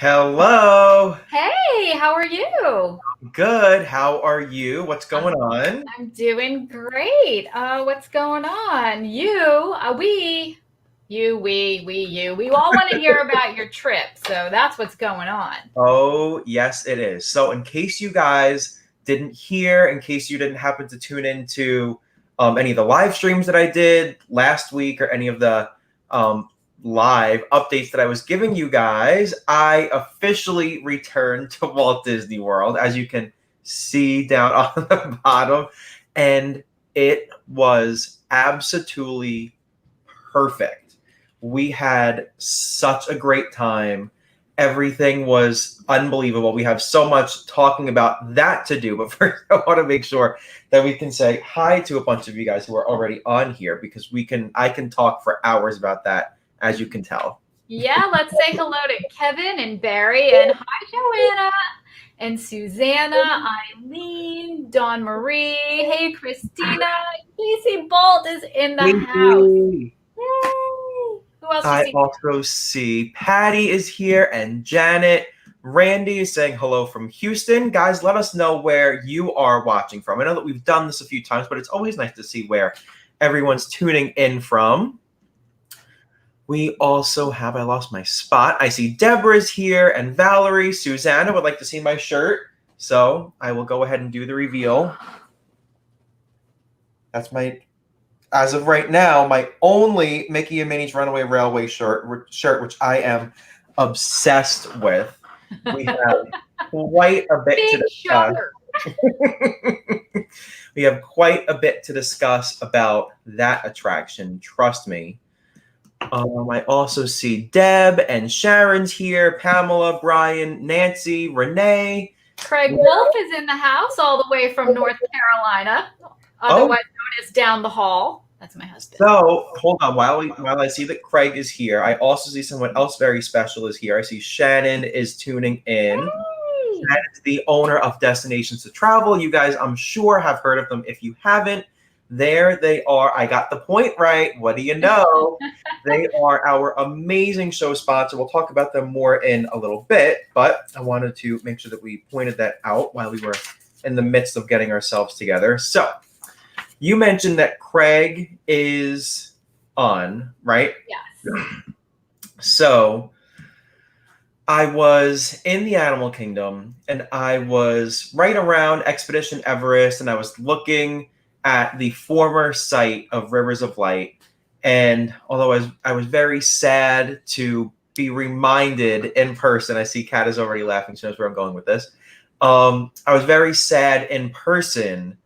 Hello. Hey, how are you? Good. How are you? What's going I'm on? I'm doing great. What's going on? We all want to hear about your trip, so that's what's going on. Oh, yes, it is. So, in case you guys didn't hear, in case you didn't happen to tune into any of the live streams that I did last week or any of the live updates that I was giving you guys, I officially returned to Walt Disney World, as you can see down on the bottom. And it was absolutely perfect. We had such a great time. Everything was unbelievable. We have so much talking about that to do. But first, I want to make sure that we can say hi to a bunch of you guys who are already on here because I can talk for hours about that, as you can tell. Yeah, let's say hello to Kevin and Barry, and hi, Joanna and Susanna, Eileen, Dawn Marie. Hey, Christina. Casey Bolt is in the house. Hey. Yay! Who else do you I see? also see Patty is here and Janet. Randy is saying hello from Houston. Guys, let us know where you are watching from. I know that we've done this a few times, but it's always nice to see where everyone's tuning in from. We also have, I lost my spot. I see Deborah's here and Valerie. Susanna would like to see my shirt. So I will go ahead and do the reveal. That's as of right now, my only Mickey and Minnie's Runaway Railway shirt, which I am obsessed with. We have quite a bit to Big discuss. shocker. We have quite a bit to discuss about that attraction. Trust me. I also see Deb and Sharon's here, Pamela, Brian, Nancy, Renee. Craig Wolf is in the house all the way from North Carolina, Oh, otherwise known as down the hall. That's my husband. so hold on. While I see that Craig is here, I also see someone else very special is here. I see Shannon is tuning in. Hey! That is the owner of Destinations to Travel. You guys, I'm sure, have heard of them. If you haven't, there they are. I got the point right. What do you know? They are our amazing show sponsor. We'll talk about them more in a little bit, but I wanted to make sure that we pointed that out while we were in the midst of getting ourselves together. So, you mentioned that Craig is on, right? Yes. So, I was in the animal kingdom and I was right around Expedition Everest and I was looking at the former site of Rivers of Light. And although I was very sad to be reminded in person, I see Kat is already laughing. She knows where I'm going with this. I was very sad in person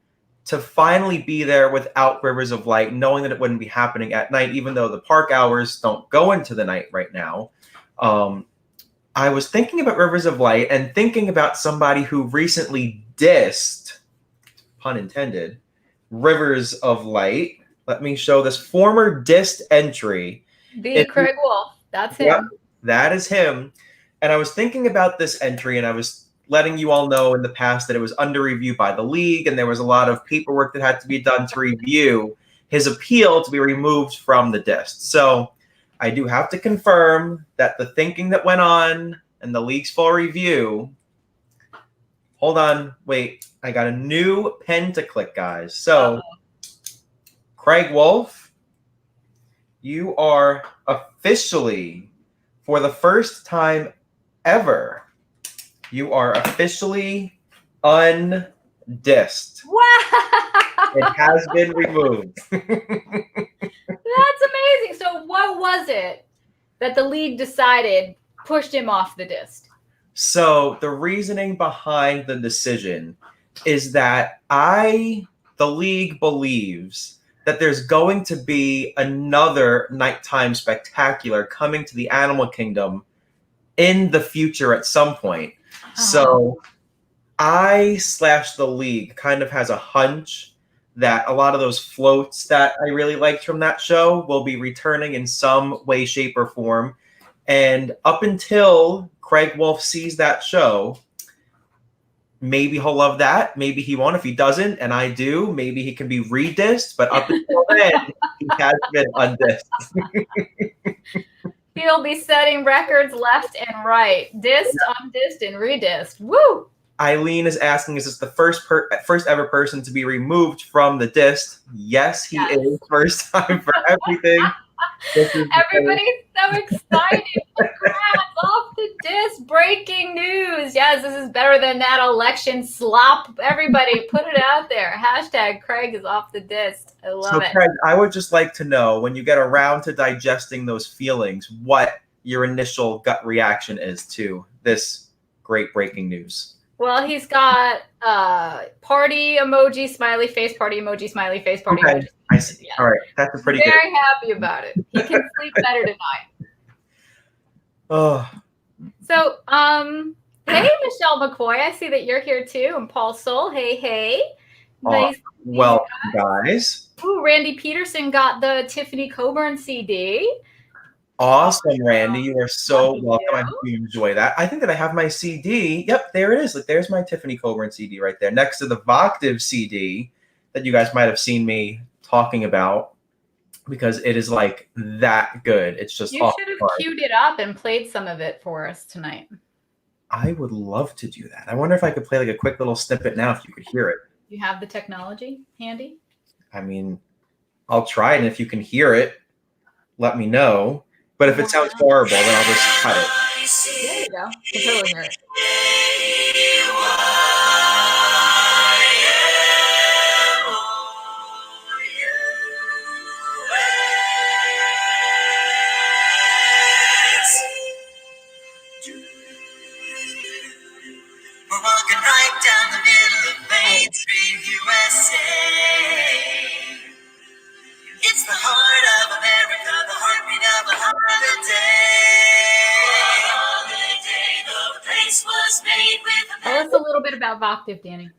to finally be there without Rivers of Light, knowing that it wouldn't be happening at night, even though the park hours don't go into the night right now. I was thinking about Rivers of Light and thinking about somebody who recently dissed, pun intended, Rivers of Light. Let me show this former dissed entry. The Craig Wolf. That's Yep, him. that is him. And I was thinking about this entry and I was letting you all know in the past that it was under review by the league and there was a lot of paperwork that had to be done to review his appeal to be removed from the dist. So I do have to confirm that the thinking that went on in the league's full review. Hold on, wait. I got a new pen to click, guys. So, Craig Wolf, you are officially, for the first time ever, you are officially undissed. Wow! It has been removed. That's amazing. So, what was it that the league decided pushed him off the disc? So the reasoning behind the decision is that the league believes that there's going to be another nighttime spectacular coming to the animal kingdom in the future at some point. So the league kind of has a hunch that a lot of those floats that I really liked from that show will be returning in some way, shape, or form. And up until Craig Wolf sees that show, maybe he'll love that. Maybe he won't. If he doesn't, and I do, maybe he can be redissed. But up until then, he has been undissed. He'll be setting records left and right, dissed, undissed, and redissed. Woo! Eileen is asking, is this the first ever person to be removed from the disc? Yes, he is. First time for everything. Everybody's so excited. Congrats, off the disc. Breaking news. Yes, this is better than that election slop. Everybody put it out there. Hashtag Craig is off the disc. I love it. Craig, I would just like to know, when you get around to digesting those feelings, what your initial gut reaction is to this great breaking news. Well, he's got party emoji, smiley face, party emoji, smiley face, party emoji. I see. Yeah. All right. That's a pretty good. Very happy about it. He can sleep better tonight. Oh. So, hey, Michelle McCoy. I see that you're here too. And Paul Soul. Hey. Nice. Well, guys. Ooh, Randy Peterson got the Tiffany Coburn CD. Awesome, Randy. You are so welcome. I hope you enjoy that. I think that I have my CD. Yep, there it is. Like, there's my Tiffany Coburn CD right there, next to the Voctive CD that you guys might have seen me talking about, because it is like that good. It's just you should have queued it up and played some of it for us tonight. I would love to do that. I wonder if I could play like a quick little snippet now, if you could hear it. You have the technology handy? I mean, I'll try it, and if you can hear it, let me know. But if it sounds horrible, then I'll just cut it. There you go. You can totally hear it. We're walking right down the middle of Main Street, USA. It's the heart of America, the heartbeat of a holiday. The place was made with. Tell us a little bit about Voctive, Danny.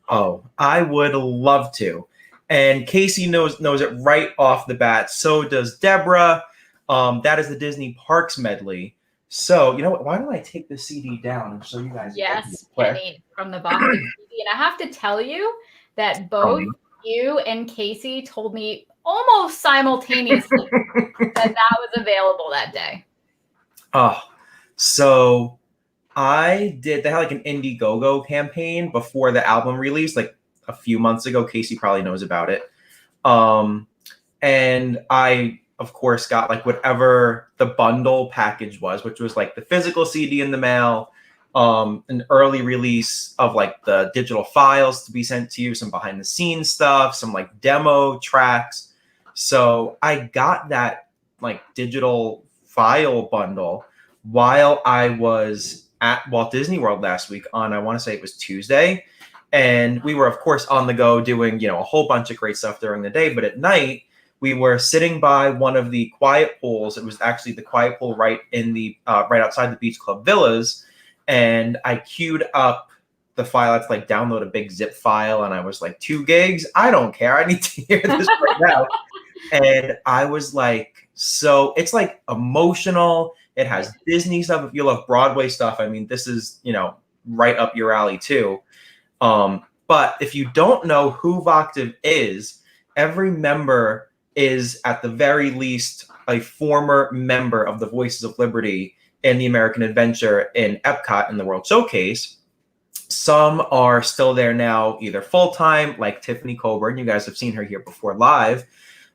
Oh, I would love to. And Casey knows it right off the bat. So does Deborah. That is the Disney Parks medley. So, you know what? Why don't I take the CD down and show you guys? Yes, Penny, from the Voctive CD. And I have to tell you that both you and Casey told me almost simultaneously that was available that day. Oh, so they had like an Indiegogo campaign before the album release, like a few months ago. Casey probably knows about it. And I, of course, got like whatever the bundle package was, which was like the physical CD in the mail, an early release of like the digital files to be sent to you, some behind the scenes stuff, some like demo tracks. So I got that like digital file bundle while I was at Walt Disney World last week on, I want to say it was Tuesday. And we were, of course, on the go doing, a whole bunch of great stuff during the day. But at night, we were sitting by one of the quiet pools. It was actually the quiet pool right outside the Beach Club Villas. And I queued up the file. It's like download a big zip file. And I was like, 2 gigs? I don't care. I need to hear this right now. And I was like, so it's like emotional. It has Disney stuff. If you love Broadway stuff, I mean, this is, right up your alley too. But if you don't know who Voctive is, every member is at the very least a former member of the Voices of Liberty in the American Adventure in Epcot in the World Showcase. Some are still there now, either full-time, like Tiffany Coburn. You guys have seen her here before live.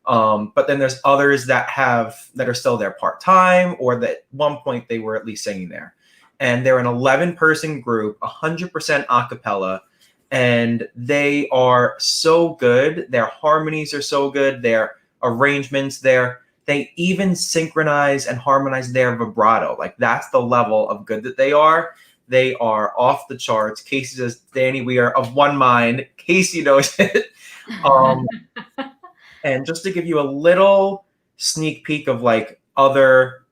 But then there's others that are still there part-time, or that at one point they were at least singing there. And they're an 11-person group, 100% a cappella, and they are so good. Their harmonies are so good. Their arrangements they even synchronize and harmonize their vibrato. Like, that's the level of good that they are. They are off the charts. Casey says, Danny, we are of one mind. Casey knows it. And just to give you a little sneak peek of like other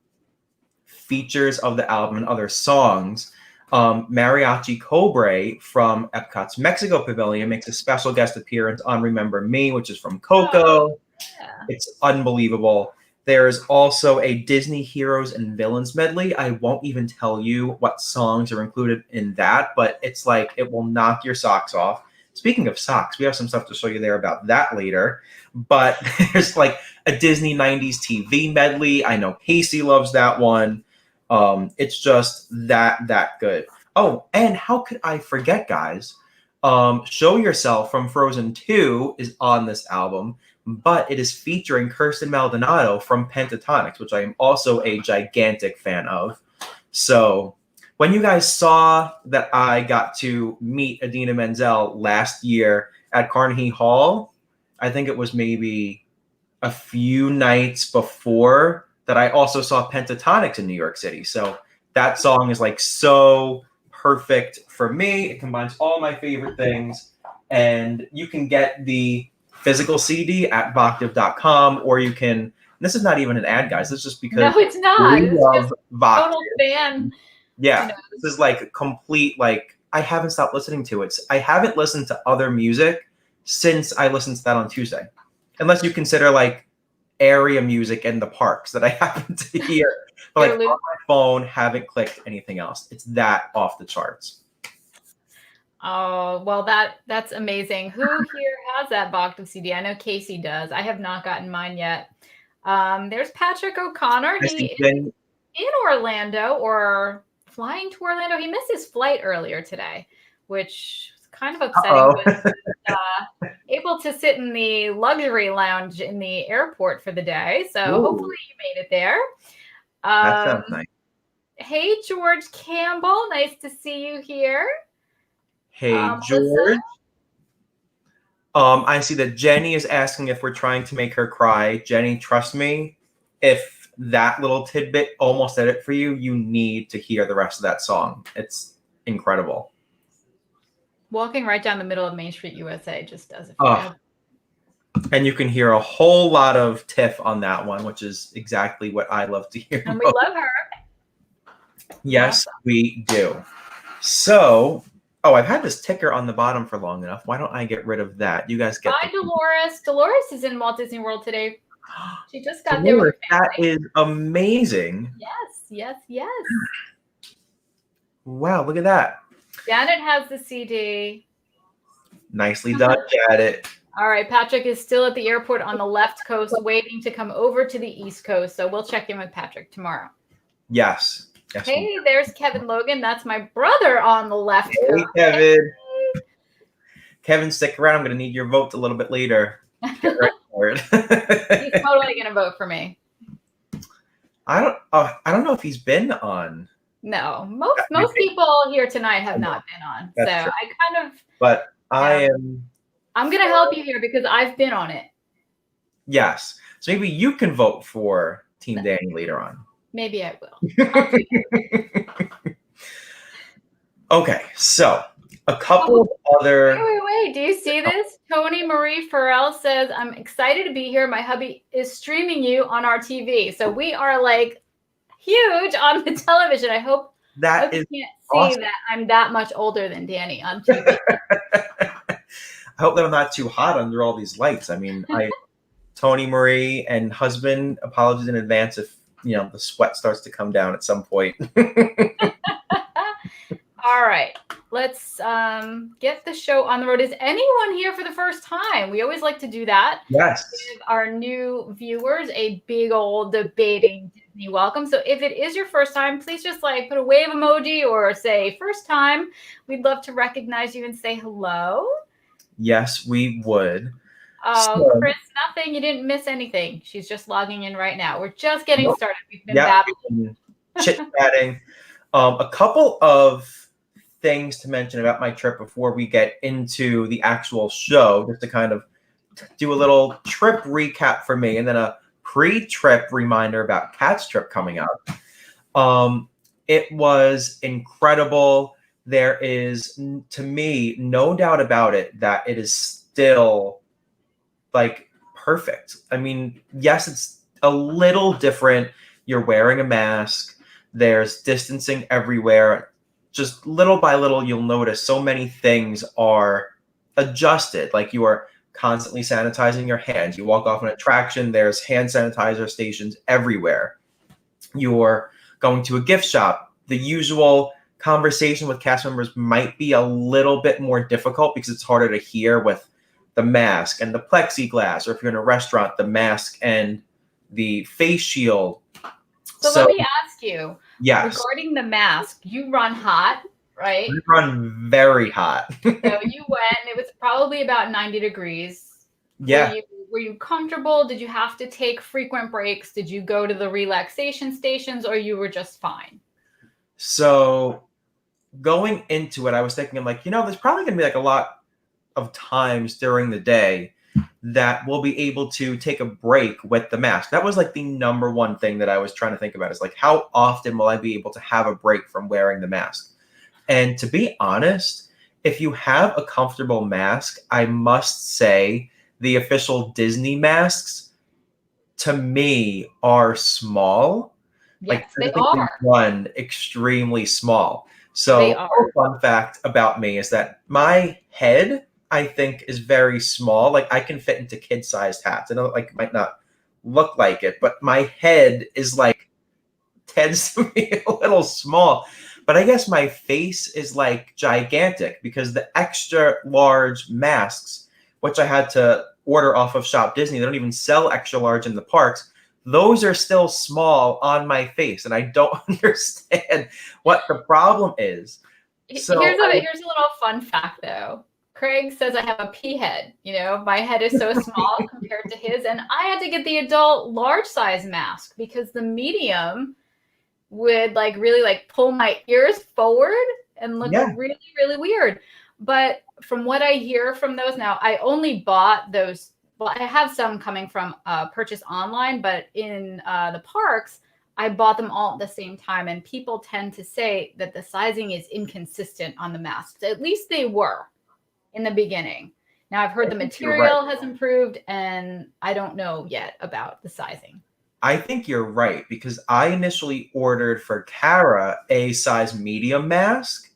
features of the album and other songs, Mariachi Cobre from Epcot's Mexico Pavilion makes a special guest appearance on Remember Me, which is from Coco. Oh, yeah. It's unbelievable. There's also a Disney Heroes and Villains medley. I won't even tell you what songs are included in that, but it's like, it will knock your socks off. Speaking of socks, we have some stuff to show you there about that later. But there's like a Disney 90s TV medley. I know Casey loves that one. It's just that good. Oh, and how could I forget, guys? Show Yourself from Frozen 2 is on this album, but it is featuring Kirsten Maldonado from Pentatonix, which I am also a gigantic fan of. So when you guys saw that I got to meet Idina Menzel last year at Carnegie Hall, I think it was maybe a few nights before that I also saw Pentatonix in New York City. So that song is like so perfect for me. It combines all my favorite things, and you can get the physical CD at Voctiv.com, or you can. This is not even an ad, guys. This is just because No, it's not. we It's love just Voctiv. total fan. Yeah, this is like complete. Like I haven't stopped listening to it. I haven't listened to other music since I listened to that on Tuesday, unless you consider like area music in the parks that I happen to hear. But like on my phone, haven't clicked anything else. It's that off the charts. Oh, well, that's amazing. Who here has that Voctiv CD? I know Casey does. I have not gotten mine yet. There's Patrick O'Connor. He is in Orlando, or flying to Orlando. He missed his flight earlier today, which was kind of upsetting. But able to sit in the luxury lounge in the airport for the day. So hopefully you made it there. That sounds nice. Hey, George Campbell. Nice to see you here. Hey, George. I see that Jenny is asking if we're trying to make her cry. Jenny, trust me, if that little tidbit almost did it for you, you need to hear the rest of that song. It's incredible. Walking right down the middle of Main Street, USA just does it for me. And you can hear a whole lot of Tiff on that one, which is exactly what I love to hear. And we love her. Yes, we do. So, I've had this ticker on the bottom for long enough. Why don't I get rid of that? You guys get Hi, Dolores. Dolores is in Walt Disney World today. She just got there with her family. That is amazing. Yes. Wow, look at that. Janet has the CD. Nicely done, Janet. All right, Patrick is still at the airport on the left coast waiting to come over to the East Coast. So we'll check in with Patrick tomorrow. Yes. Hey, there's Kevin Logan. That's my brother on the left coast. Hey, Kevin. Hey. Kevin, stick around. I'm going to need your vote a little bit later. Get ready for it. He's totally going to vote for me. I don't know if he's been on. No, most people here tonight have not been on. That's so true. I kind of. But I am. I'm going to help you here because I've been on it. Yes. So maybe you can vote for Team Danny later on. Maybe I will. Okay, so a couple of other. Wait. Do you see this? Tony Marie Farrell says, I'm excited to be here. My hubby is streaming you on our TV. So we are like huge on the television. I hope you can't see awesome. that I'm that much older than Danny on TV. I hope that I'm not too hot under all these lights. I mean, Tony Marie and husband, apologies in advance if the sweat starts to come down at some point. All right, let's get the show on the road. Is anyone here for the first time? We always like to do that. Yes. Give our new viewers a big old debating Disney welcome. So if it is your first time, please just like put a wave emoji or say first time. We'd love to recognize you and say hello. Yes, we would. Chris, nothing. You didn't miss anything. She's just logging in right now. We're just getting started. We've been babbling. Chit-chatting. A couple of things to mention about my trip before we get into the actual show, just to kind of do a little trip recap for me, and then a pre-trip reminder about Kat's trip coming up. It was incredible. There is, to me, no doubt about it that it is still like perfect. I mean, yes, it's a little different. You're wearing a mask. There's distancing everywhere. Just little by little, you'll notice so many things are adjusted. Like you are constantly sanitizing your hands. You walk off an attraction, there's hand sanitizer stations everywhere. You're going to a gift shop. The usual conversation with cast members might be a little bit more difficult because it's harder to hear with the mask and the plexiglass, or if you're in a restaurant, the mask and the face shield. So let me ask you, yes, regarding the mask, you run hot, right? we run very hot. So you went, and it was probably about 90 degrees. Yeah. Were you comfortable? Did you have to take frequent breaks? Did you go to the relaxation stations, or you were just fine? So going into it, I was thinking, I'm like, there's probably going to be like a lot of times during the day that we'll be able to take a break with the mask. That was like the number one thing that I was trying to think about, is like, how often will I be able to have a break from wearing the mask? And to be honest, if you have a comfortable mask, I must say the official Disney masks to me are small. Yes, I they think they are. run extremely small. So They are. a fun fact about me is that my head, I think, is very small. Like, I can fit into kid-sized hats. I know, like, it might not look like it, but my head is like tends to be a little small. But I guess my face is like gigantic because the extra large masks, which I had to order off of Shop Disney, they don't even sell extra large in the parks. Those are still small on my face, and I don't understand what the problem is. So here's a little fun fact, though. Craig says I have a pea head. My head is so small compared to his, and I had to get the adult large size mask because the medium would really pull my ears forward and look really, really weird. But from what I hear from those now, I only bought those. Well, I have some coming from purchase online, but in the parks, I bought them all at the same time. And people tend to say that the sizing is inconsistent on the masks. At least they were in the beginning. Now I've heard the material has improved, and I don't know yet about the sizing. I think you're right, because I initially ordered for Kara a size medium mask,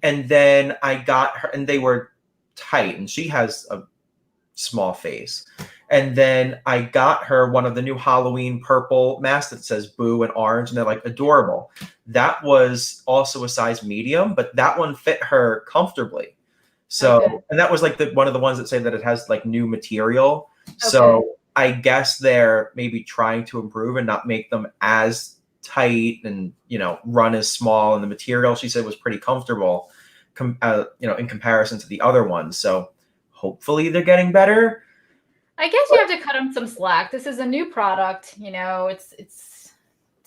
and then I got her, and they were tight, and she has a small face. And then I got her one of the new Halloween purple masks that says Boo and orange, and they're like adorable. That was also a size medium, but that one fit her comfortably. So, and that was like one of the ones that say that it has like new material. So I guess they're maybe trying to improve and not make them as tight and, run as small. And the material, she said, was pretty comfortable, in comparison to the other ones. So hopefully they're getting better. I guess you have to cut them some slack. This is a new product. It's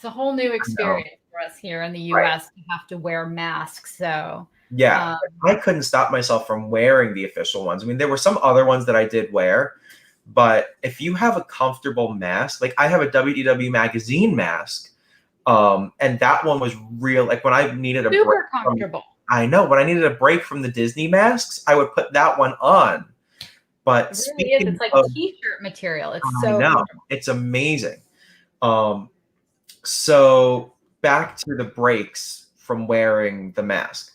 a whole new experience for us here in the U.S. to have to wear masks. So yeah, I couldn't stop myself from wearing the official ones. I mean, there were some other ones that I did wear, but if you have a comfortable mask, like I have a WDW magazine mask, and that one was real. Like when I needed a super comfortable. I know when I needed a break from the Disney masks, I would put that one on. But it really is. It's like t-shirt material. It's so comfortable. It's amazing. So back to the breaks from wearing the mask.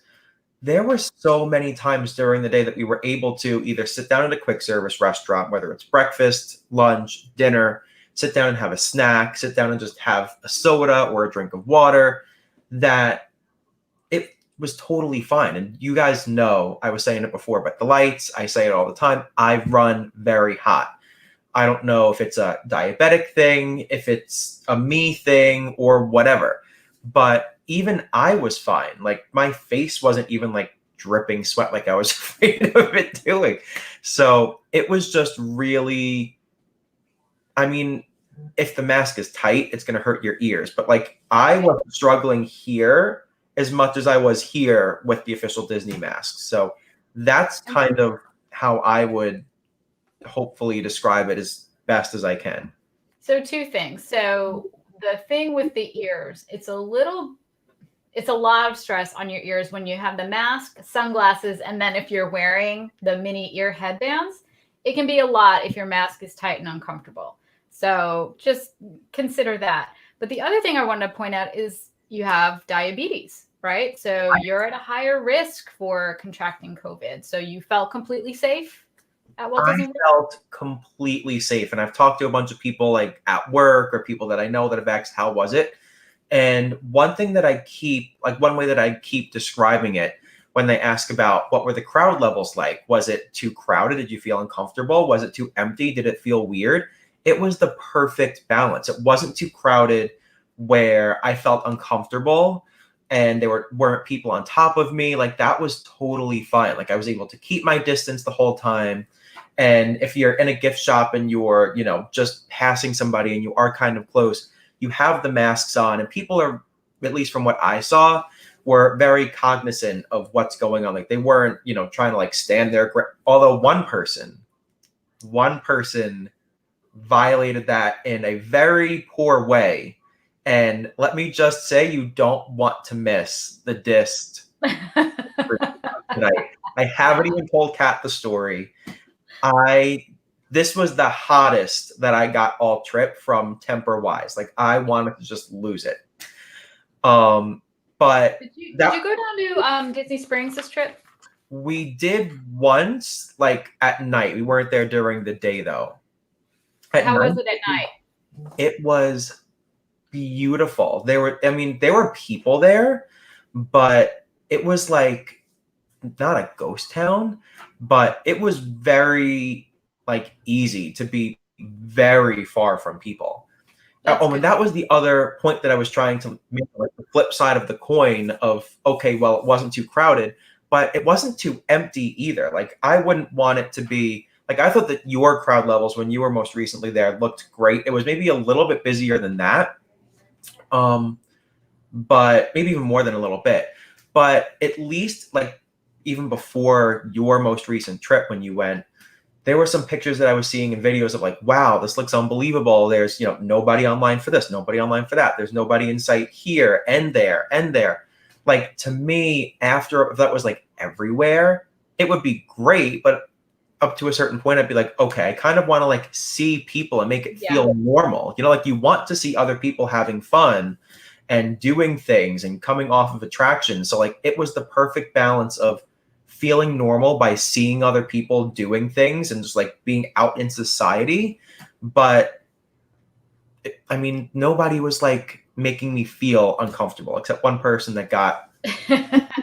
There were so many times during the day that we were able to either sit down at a quick service restaurant, whether it's breakfast, lunch, dinner, sit down and have a snack, sit down and just have a soda or a drink of water, that it was totally fine. And you guys know, I was saying it before, but the lights, I say it all the time, I run very hot. I don't know if it's a diabetic thing, if it's a me thing, or whatever. But even I was fine. Like my face wasn't even like dripping sweat like I was afraid of it doing. So it was just really, I mean, if the mask is tight, it's going to hurt your ears. But like I wasn't struggling here as much as I was here with the official Disney masks. So that's kind of how I would hopefully describe it as best as I can. So two things. So the thing with the ears, it's a lot of stress on your ears when you have the mask, sunglasses, and then if you're wearing the mini ear headbands, it can be a lot if your mask is tight and uncomfortable. So just consider that. But the other thing I wanted to point out is you have diabetes, right? So you're at a higher risk for contracting COVID. So you felt completely safe at Walt Disney World? I felt completely safe. And I've talked to a bunch of people like at work or people that I know that have asked, how was it? And one thing that one way that I keep describing it when they ask about what were the crowd levels like, was it too crowded? Did you feel uncomfortable? Was it too empty? Did it feel weird? It was the perfect balance. It wasn't too crowded where I felt uncomfortable and weren't people on top of me. Like, that was totally fine. Like, I was able to keep my distance the whole time. And if you're in a gift shop and you're, just passing somebody and you are kind of close, you have the masks on, and people are, at least from what I saw, were very cognizant of what's going on. Like, they weren't, trying to like stand there. Although one person violated that in a very poor way. And let me just say, you don't want to miss the disc tonight. I haven't even told Kat the story. This was the hottest that I got all trip from temper wise. Like, I wanted to just lose it. But did you go down to Disney Springs this trip? We did once, like at night. We weren't there during the day though. How was it at night? It was beautiful. There were people there, but it was like not a ghost town, but it was very like easy to be very far from people. And that was the other point that I was trying to make, like the flip side of the coin of, okay, well, it wasn't too crowded, but it wasn't too empty either. Like, I wouldn't want it to be like, I thought that your crowd levels when you were most recently there looked great. It was maybe a little bit busier than that. But maybe even more than a little bit. But at least like even before your most recent trip when you went, there were some pictures that I was seeing in videos of like, wow, this looks unbelievable. There's, nobody online for this, nobody online for that. There's nobody in sight here and there and there. Like, to me, after if that was like everywhere, it would be great. But up to a certain point, I'd be like, okay, I kind of want to like see people and make it feel normal. Like, you want to see other people having fun and doing things and coming off of attractions. So like, it was the perfect balance of feeling normal by seeing other people doing things and just like being out in society. But I mean, nobody was like making me feel uncomfortable except one person that got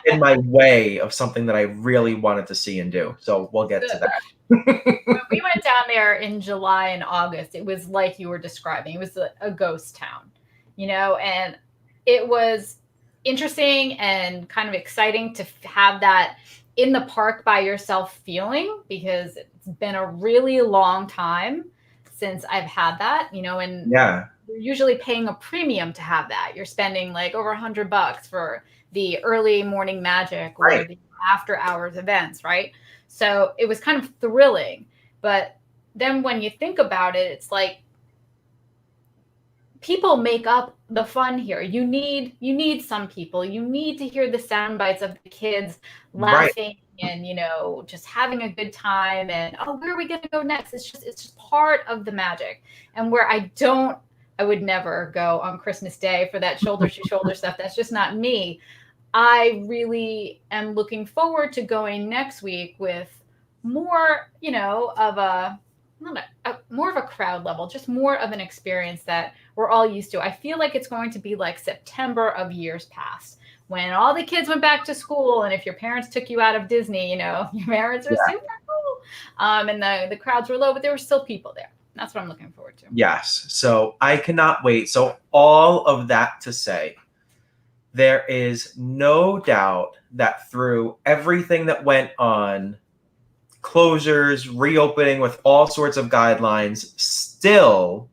in my way of something that I really wanted to see and do. So we'll get to that. When we went down there in July and August, it was like you were describing. It was a ghost town, and it was interesting and kind of exciting to have that in the park by yourself feeling, because it's been a really long time since I've had that, and you're usually paying a premium to have that. You're spending like over $100 for the early morning magic or the after hours events, right? So it was kind of thrilling. But then when you think about it, it's like people make up the fun here. You need some people. You need to hear the sound bites of the kids laughing and, just having a good time and, oh, where are we going to go next? It's just part of the magic. And where I would never go on Christmas Day for that shoulder to shoulder stuff. That's just not me. I really am looking forward to going next week with more, of more of a crowd level, just more of an experience that we're all used to. I feel like it's going to be like September of years past, when all the kids went back to school, and if your parents took you out of Disney, your parents are super cool. And the crowds were low, but there were still people there. That's what I'm looking forward to. Yes. So I cannot wait. So all of that to say, there is no doubt that through everything that went on, closures, reopening with all sorts of guidelines, still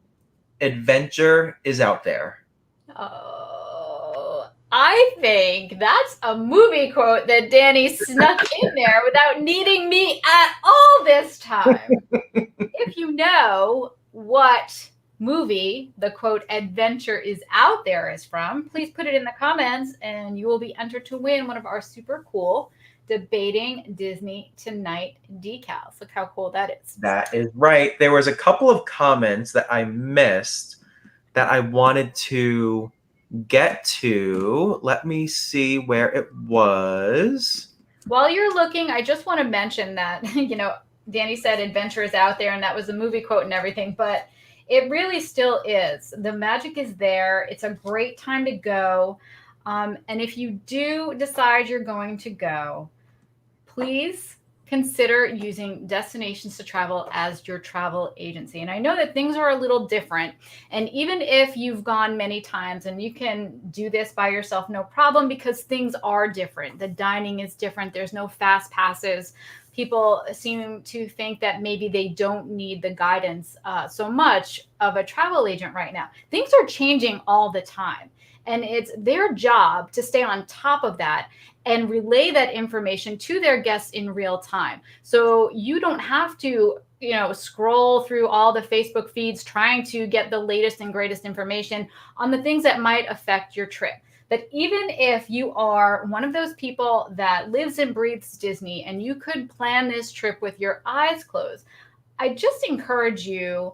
adventure is out there. Oh, I think that's a movie quote that Danny snuck in there without needing me at all this time. If you know what movie the quote adventure is out there is from, please put it in the comments and you will be entered to win one of our super cool Debating Disney Tonight decals. Look how cool that is. That is right. There was a couple of comments that I missed that I wanted to get to. Let me see where it was. While you're looking, I just want to mention that, Danny said adventure is out there and that was a movie quote and everything, but It really still is. The magic is there. It's a great time to go. And if you do decide you're going to go, please consider using Destinations to Travel as your travel agency. And I know that things are a little different. And even if you've gone many times, and you can do this by yourself, no problem, because things are different. The dining is different. There's no fast passes. People seem to think that maybe they don't need the guidance so much of a travel agent right now. Things are changing all the time. And it's their job to stay on top of that and relay that information to their guests in real time. So you don't have to, scroll through all the Facebook feeds trying to get the latest and greatest information on the things that might affect your trip. But even if you are one of those people that lives and breathes Disney and you could plan this trip with your eyes closed, I just encourage you,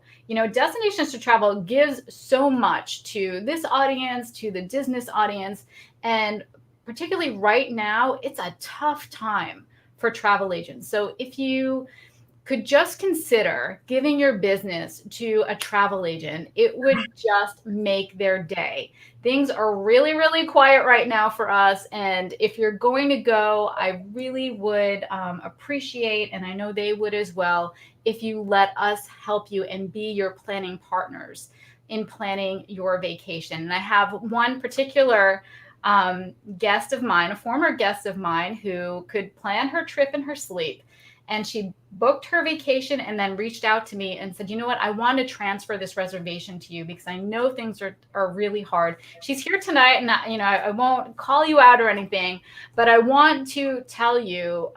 Destinations to Travel gives so much to this audience, to the Disney audience, and particularly right now, it's a tough time for travel agents. So if you could just consider giving your business to a travel agent, it would just make their day. Things are really, really quiet right now for us. And if you're going to go, I really would appreciate, and I know they would as well, if you let us help you and be your planning partners in planning your vacation. And I have one particular guest of mine, a former guest of mine, who could plan her trip in her sleep. And she booked her vacation and then reached out to me and said, you know what, I want to transfer this reservation to you because I know things are really hard. She's here tonight, and I won't call you out or anything, but I want to tell you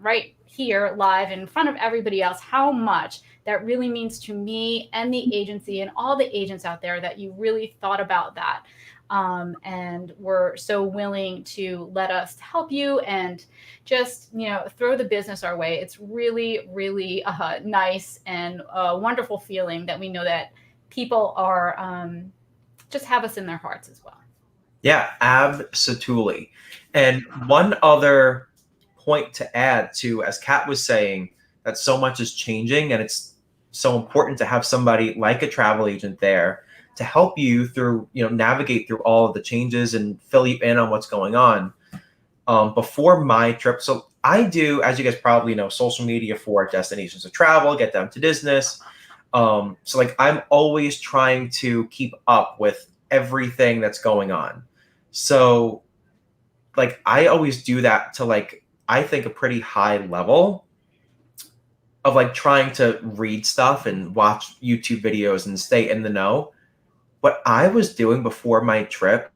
right here live in front of everybody else how much that really means to me and the agency and all the agents out there that you really thought about that. And were so willing to let us help you and just, throw the business our way. It's really, really nice and a wonderful feeling that we know that people are just have us in their hearts as well. Yeah, absolutely. And one other point to add to, as Kat was saying, that so much is changing and it's so important to have somebody like a travel agent there to help you through, navigate through all of the changes and fill you in on what's going on. Before my trip, so I do, as you guys probably know, social media for Destinations to Travel, get them to Disney. So I'm always trying to keep up with everything that's going on. So I always do that to I think a pretty high level of trying to read stuff and watch YouTube videos and stay in the know. What I was doing before my trip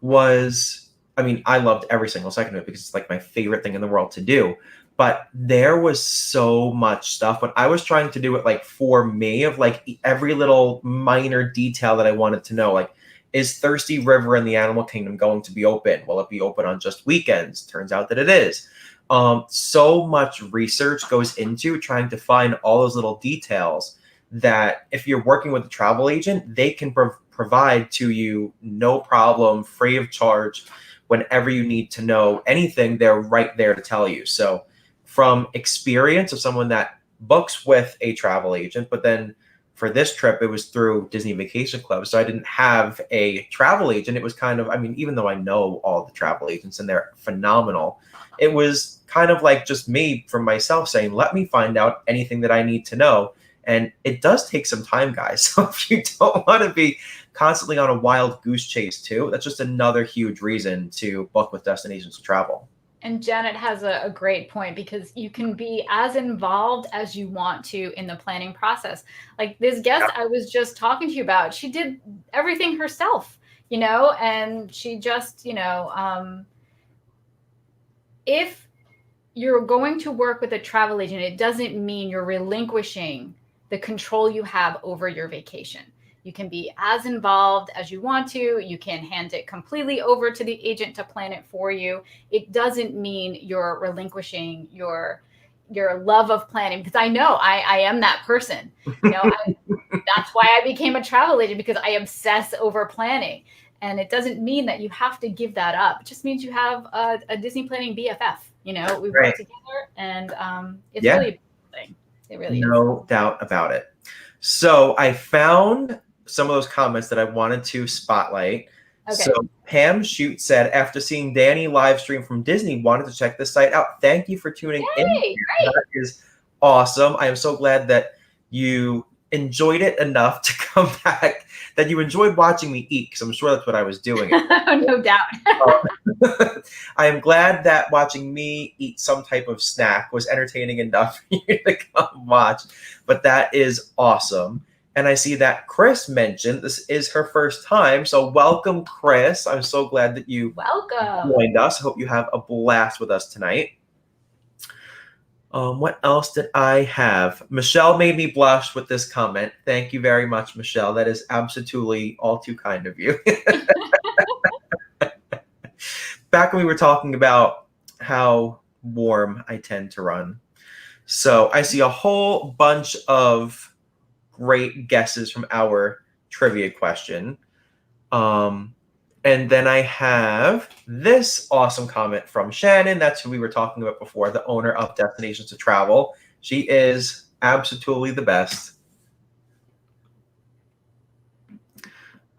was, I loved every single second of it because it's my favorite thing in the world to do. But there was so much stuff when I was trying to do it for me of every little minor detail that I wanted to know. Is Thirsty River in the Animal Kingdom going to be open? Will it be open on just weekends? Turns out that it is. So much research goes into trying to find all those little details that if you're working with a travel agent, they can provide to you, no problem, free of charge. Whenever you need to know anything, they're right there to tell you. So from experience of someone that books with a travel agent, but then for this trip, it was through Disney Vacation Club. So I didn't have a travel agent. It was kind of, even though I know all the travel agents and they're phenomenal, it was kind of just me from myself saying, let me find out anything that I need to know. And it does take some time, guys. So if you don't want to be constantly on a wild goose chase too, that's just another huge reason to book with Destinations to Travel. And Janet has a great point because you can be as involved as you want to in the planning process. This guest I was just talking to you about, she did everything herself, and she just, if you're going to work with a travel agent, it doesn't mean you're relinquishing the control you have over your vacation. You can be as involved as you want to. You can hand it completely over to the agent to plan it for you. It doesn't mean you're relinquishing your love of planning, because I know I am that person. That's why I became a travel agent, because I obsess over planning. And it doesn't mean that you have to give that up. It just means you have a Disney planning BFF. We work together, and it's really a beautiful thing. It really is. No doubt about it. So I found some of those comments that I wanted to spotlight. Okay. So Pam Shoot said, after seeing Danny live stream from Disney, wanted to check this site out. Thank you for tuning in. Yay, great. That is awesome. I am so glad that you enjoyed it enough to come back, that you enjoyed watching me eat, because I'm sure that's what I was doing. No doubt. I am glad that watching me eat some type of snack was entertaining enough for you to come watch. But that is awesome. And I see that Chris mentioned this is her first time. So welcome, Chris. I'm so glad that you Welcome. joined us. I hope you have a blast with us tonight. What else did I have? Michelle made me blush with this comment. Thank you very much, Michelle. That is absolutely all too kind of you. Back when we were talking about how warm I tend to run. So I see a whole bunch of great guesses from our trivia question. And then I have this awesome comment from Shannon. That's who we were talking about before, the owner of Destinations to Travel. She is absolutely the best.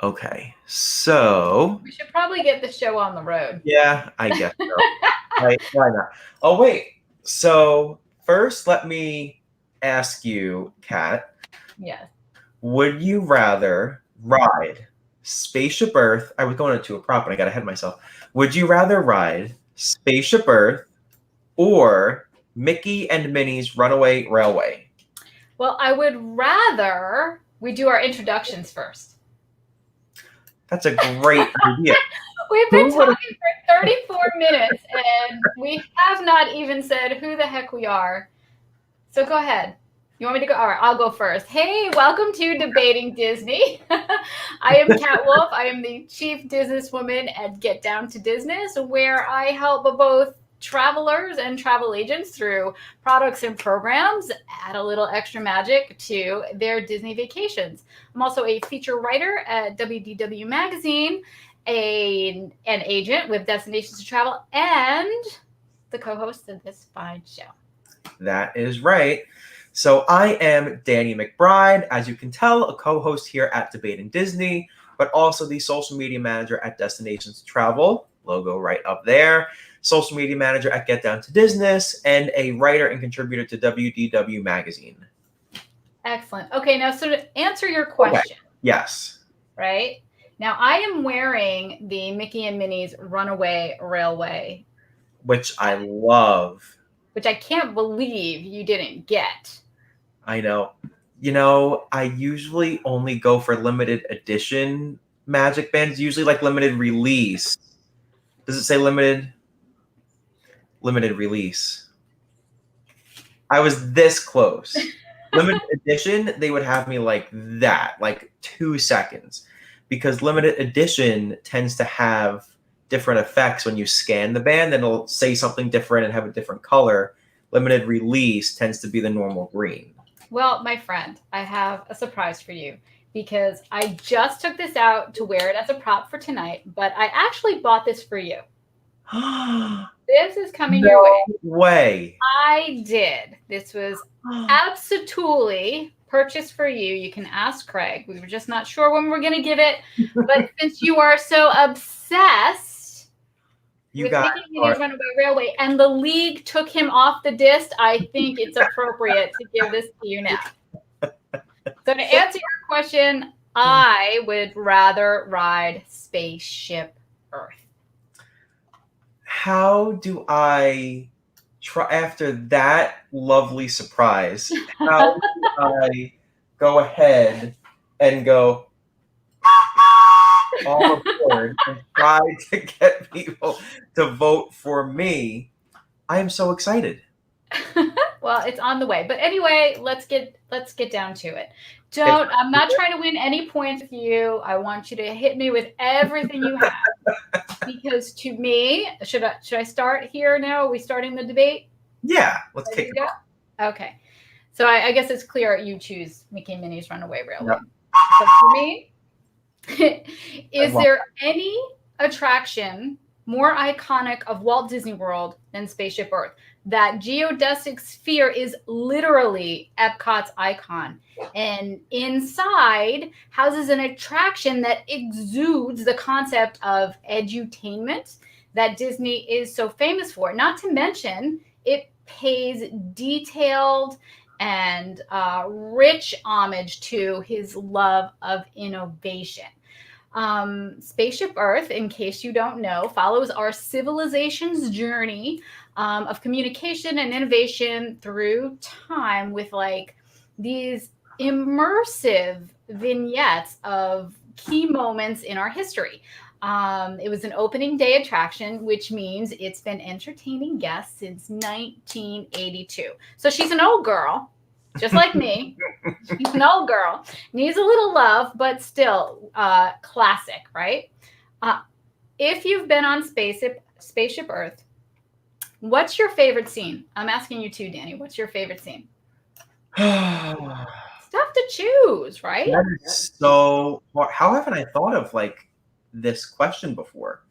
Okay, so We should probably get the show on the road. yeah, I guess so. Right, why not? Oh, wait. So first, let me ask you, Kat, Yes. would you rather ride Spaceship Earth? I was going into a prop and I got ahead of myself. Would you rather ride Spaceship Earth or Mickey and Minnie's Runaway Railway? Well, I would rather we do our introductions first. That's a great idea. We've been Who would've- talking for 34 minutes and we have not even said who the heck we are. So go ahead. You want me to go? All right, I'll go first. Hey, welcome to Debating Disney. I am Kat Wolf. I am the chief businesswoman at Get Down to Business, where I help both travelers and travel agents through products and programs, add a little extra magic to their Disney vacations. I'm also a feature writer at WDW Magazine, an agent with Destinations to Travel, and the co-host of this fine show. That is right. So I am Danny McBride, as you can tell, a co-host here at Debating Disney, but also the social media manager at Destinations to Travel, logo right up there, social media manager at Get Down to Business, and a writer and contributor to WDW Magazine. Excellent. Okay, now so to answer your question, Yes. right? Now I am wearing the Mickey and Minnie's Runaway Railway, Which I love. which I can't believe you didn't get. I know. You know, I usually only go for limited edition Magic Bands, usually like limited release. Does it say limited? Limited release. I was this close. Limited edition, they would have me like that, like 2 seconds. Because limited edition tends to have different effects when you scan the band, and it'll say something different and have a different color. Limited release tends to be the normal green. Well, my friend, I have a surprise for you because I just took this out to wear it as a prop for tonight, but I actually bought this for you. This is coming your way. Way. I did. This was absolutely purchased for you. You can ask Craig. We were just not sure when we were going to give it, but since you are so obsessed You with got Mickey and Minnie's Runaway Railway, and the league took him off the disc, I think it's appropriate to give this to you now. So to answer your question, I would rather ride Spaceship Earth. How do I try after that lovely surprise? How do I go ahead and go all aboard and try to get people to vote for me? I am so excited. Well, it's on the way. But anyway, let's get down to it. I'm not trying to win any points with you. I want you to hit me with everything you have. Because to me, should I start here now? Are we starting the debate? Yeah, let's kick it off. Okay. So I guess it's clear you choose Mickey and Minnie's Runaway Railway. Yep. But for me, is there any attraction more iconic of Walt Disney World than Spaceship Earth? that geodesic sphere is literally Epcot's icon. And inside houses an attraction that exudes the concept of edutainment that Disney is so famous for. Not to mention, it pays detailed and rich homage to his love of innovation. Spaceship Earth, in case you don't know, follows our civilization's journey of communication and innovation through time with like these immersive vignettes of key moments in our history. It was an opening day attraction, which means it's been entertaining guests since 1982. So she's an old girl, just like me. She's an old girl, needs a little love, but still classic, right? If you've been on Spaceship Earth, what's your favorite scene? I'm asking you too, Danny. What's your favorite scene? It's tough to choose, right? That is so hard. How haven't I thought of like this question before?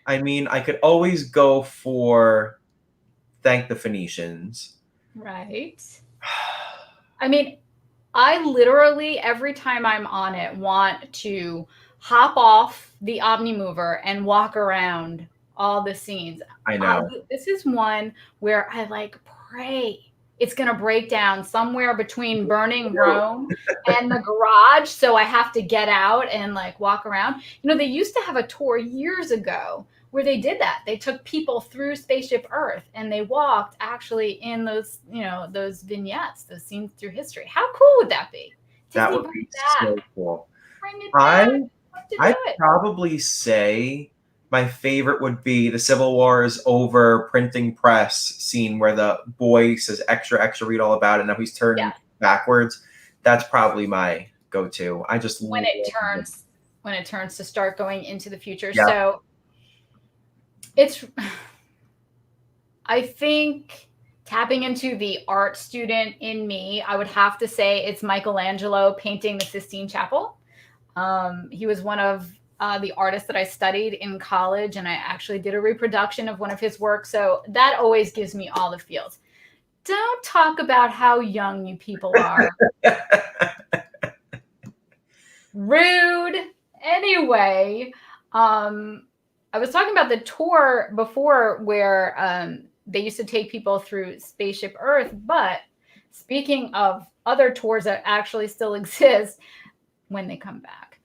I mean, I could always go for Thank the Phoenicians. Right. I mean, I literally, every time I'm on it, want to hop off the Omnimover and walk around all the scenes. I know. This is one where I like pray it's going to break down somewhere between burning Rome and the garage. So I have to get out and like walk around. You know, they used to have a tour years ago where they did that. They took people through Spaceship Earth and they walked actually in those, you know, those vignettes, those scenes through history. How cool would that be? That would be so cool. Bring it back. I'd probably say my favorite would be the Civil War's over printing press scene where the boy says extra, extra, read all about it. Now he's turning backwards. That's probably my go-to. I just when it turns to start going into the future. Yeah. So it's, I think tapping into the art student in me, I would have to say it's Michelangelo painting the Sistine Chapel. He was one of the artists that I studied in college, and I actually did a reproduction of one of his works. So that always gives me all the feels. Don't talk about how young you people are. Rude. Anyway, I was talking about the tour before where they used to take people through Spaceship Earth. But speaking of other tours that actually still exist when they come back,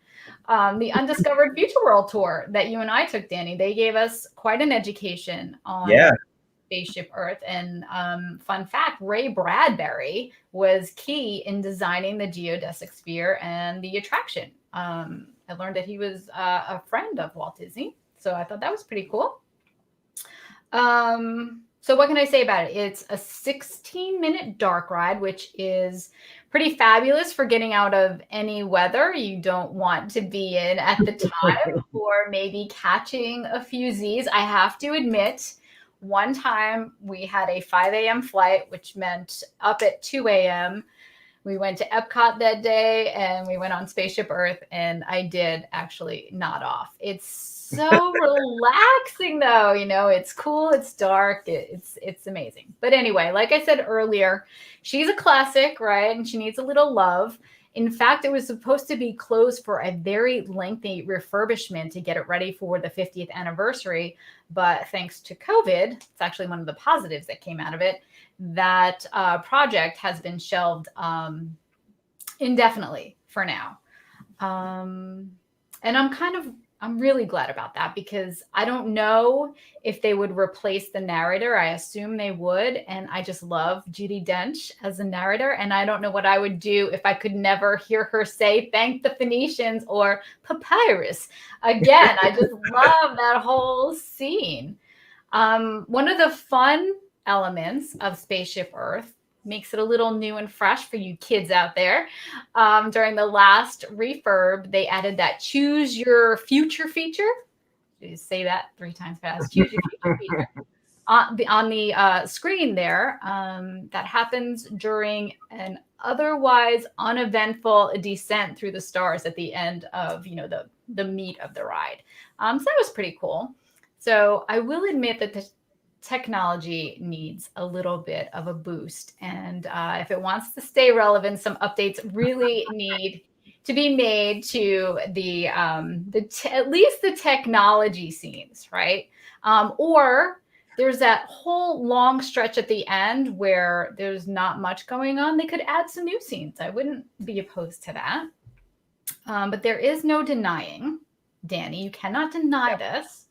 the Undiscovered Future World Tour that you and I took, Danny, they gave us quite an education on Spaceship Earth. And fun fact, Ray Bradbury was key in designing the geodesic sphere and the attraction. I learned that he was a friend of Walt Disney. So I thought that was pretty cool. So what can I say about it? It's a 16-minute dark ride, which is pretty fabulous for getting out of any weather you don't want to be in at the time, or maybe catching a few Z's. I have to admit, one time we had a 5 a.m. flight, which meant up at 2 a.m. We went to Epcot that day and we went on Spaceship Earth, and I did actually nod off. It's so relaxing though, you know, it's cool, it's dark, it's amazing. But anyway, like I said earlier, she's a classic, right? And she needs a little love. In fact, it was supposed to be closed for a very lengthy refurbishment to get it ready for the 50th anniversary. But thanks to COVID, it's actually one of the positives that came out of it, that project has been shelved indefinitely for now. And I'm really glad about that, because I don't know if they would replace the narrator. I assume they would. And I just love Judi Dench as a narrator. And I don't know what I would do if I could never hear her say, thank the Phoenicians or papyrus. Again, I just love that whole scene. One of the fun elements of Spaceship Earth makes it a little new and fresh for you kids out there. During the last refurb, they added that choose your future feature. You say that 3 times fast. Choose your future feature on the screen there. That happens during an otherwise uneventful descent through the stars at the end of, you know, the meat of the ride. So that was pretty cool. So I will admit that technology needs a little bit of a boost. And if it wants to stay relevant, some updates really need to be made to at least the technology scenes, right? Or there's that whole long stretch at the end where there's not much going on. They could add some new scenes. I wouldn't be opposed to that. But there is no denying, Danny, you cannot deny this,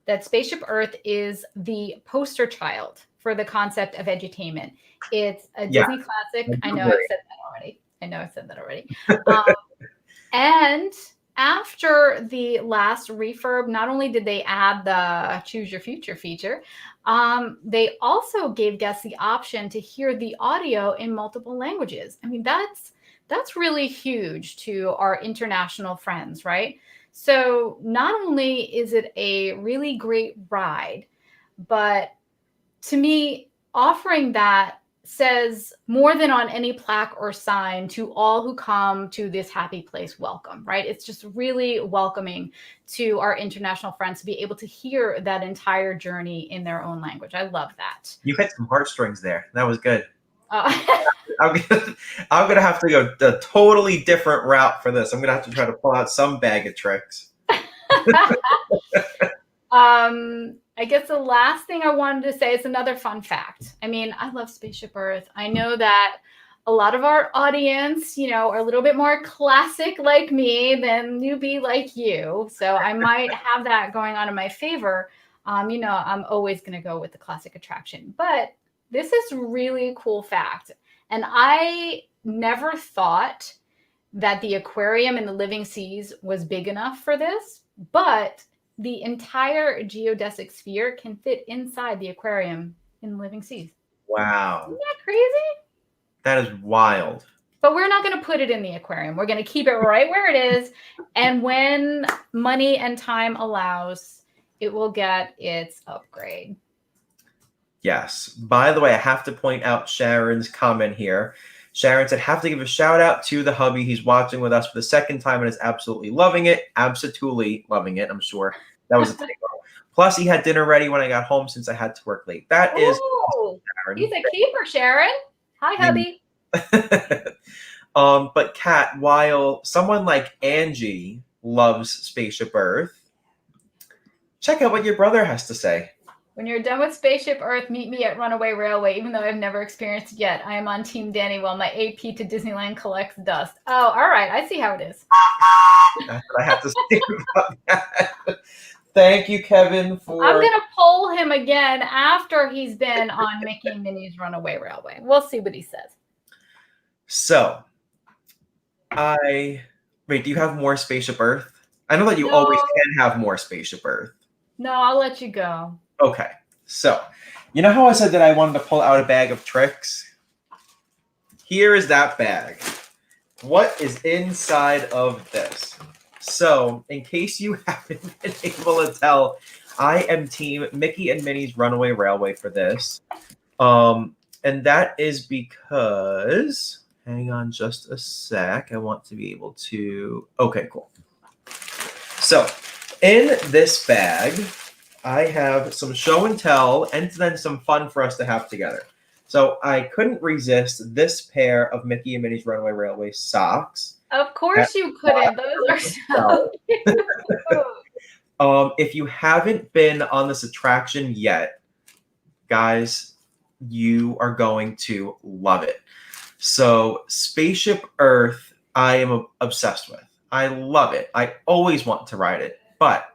that Spaceship Earth is the poster child for the concept of edutainment. It's a Disney classic. I know I've said that already. And after the last refurb, not only did they add the Choose Your Future feature, they also gave guests the option to hear the audio in multiple languages. I mean, that's really huge to our international friends, right? So not only is it a really great ride, but to me, offering that says more than on any plaque or sign to all who come to this happy place, welcome, right? It's just really welcoming to our international friends to be able to hear that entire journey in their own language. I love that. You hit some heartstrings there. That was good. I'm gonna have to go a totally different route for this. I'm gonna have to try to pull out some bag of tricks. I guess the last thing I wanted to say is another fun fact. I mean, I love Spaceship Earth. I know that a lot of our audience, are a little bit more classic like me than newbie like you. So I might have that going on in my favor. I'm always going to go with the classic attraction. But this is really cool fact. And I never thought that the aquarium in the Living Seas was big enough for this, but the entire geodesic sphere can fit inside the aquarium in the Living Seas. Wow. Isn't that crazy? That is wild. But we're not going to put it in the aquarium. We're going to keep it right where it is. And when money and time allows, it will get its upgrade. Yes. By the way, I have to point out Sharon's comment here. Sharon said, have to give a shout out to the hubby. He's watching with us for the second time and is absolutely loving it. Absolutely loving it, I'm sure. That was a typo. Plus, he had dinner ready when I got home since I had to work late. That is awesome, Sharon. He's a keeper, Sharon. Hi, hubby. But Kat, while someone like Angie loves Spaceship Earth, check out what your brother has to say. When you're done with Spaceship Earth, meet me at Runaway Railway. Even though I've never experienced it yet, I am on Team Danny while my AP to Disneyland collects dust. Oh, all right. I see how it is. That's what I have to say about that. Thank you, Kevin, for... I'm going to poll him again after he's been on Mickey and Minnie's Runaway Railway. We'll see what he says. So, wait, do you have more Spaceship Earth? I know that you always can have more Spaceship Earth. No, I'll let you go. Okay, so, you know how I said that I wanted to pull out a bag of tricks? Here is that bag. What is inside of this? So, in case you haven't been able to tell, I am Team Mickey and Minnie's Runaway Railway for this. And that is because, hang on just a sec, I want to be able to, okay, cool. So, in this bag, I have some show and tell and then some fun for us to have together. So I couldn't resist this pair of Mickey and Minnie's Runaway Railway socks. Of course you couldn't. Those are so cute. If you haven't been on this attraction yet, guys, you are going to love it. So Spaceship Earth, I am obsessed with. I love it. I always want to ride it. But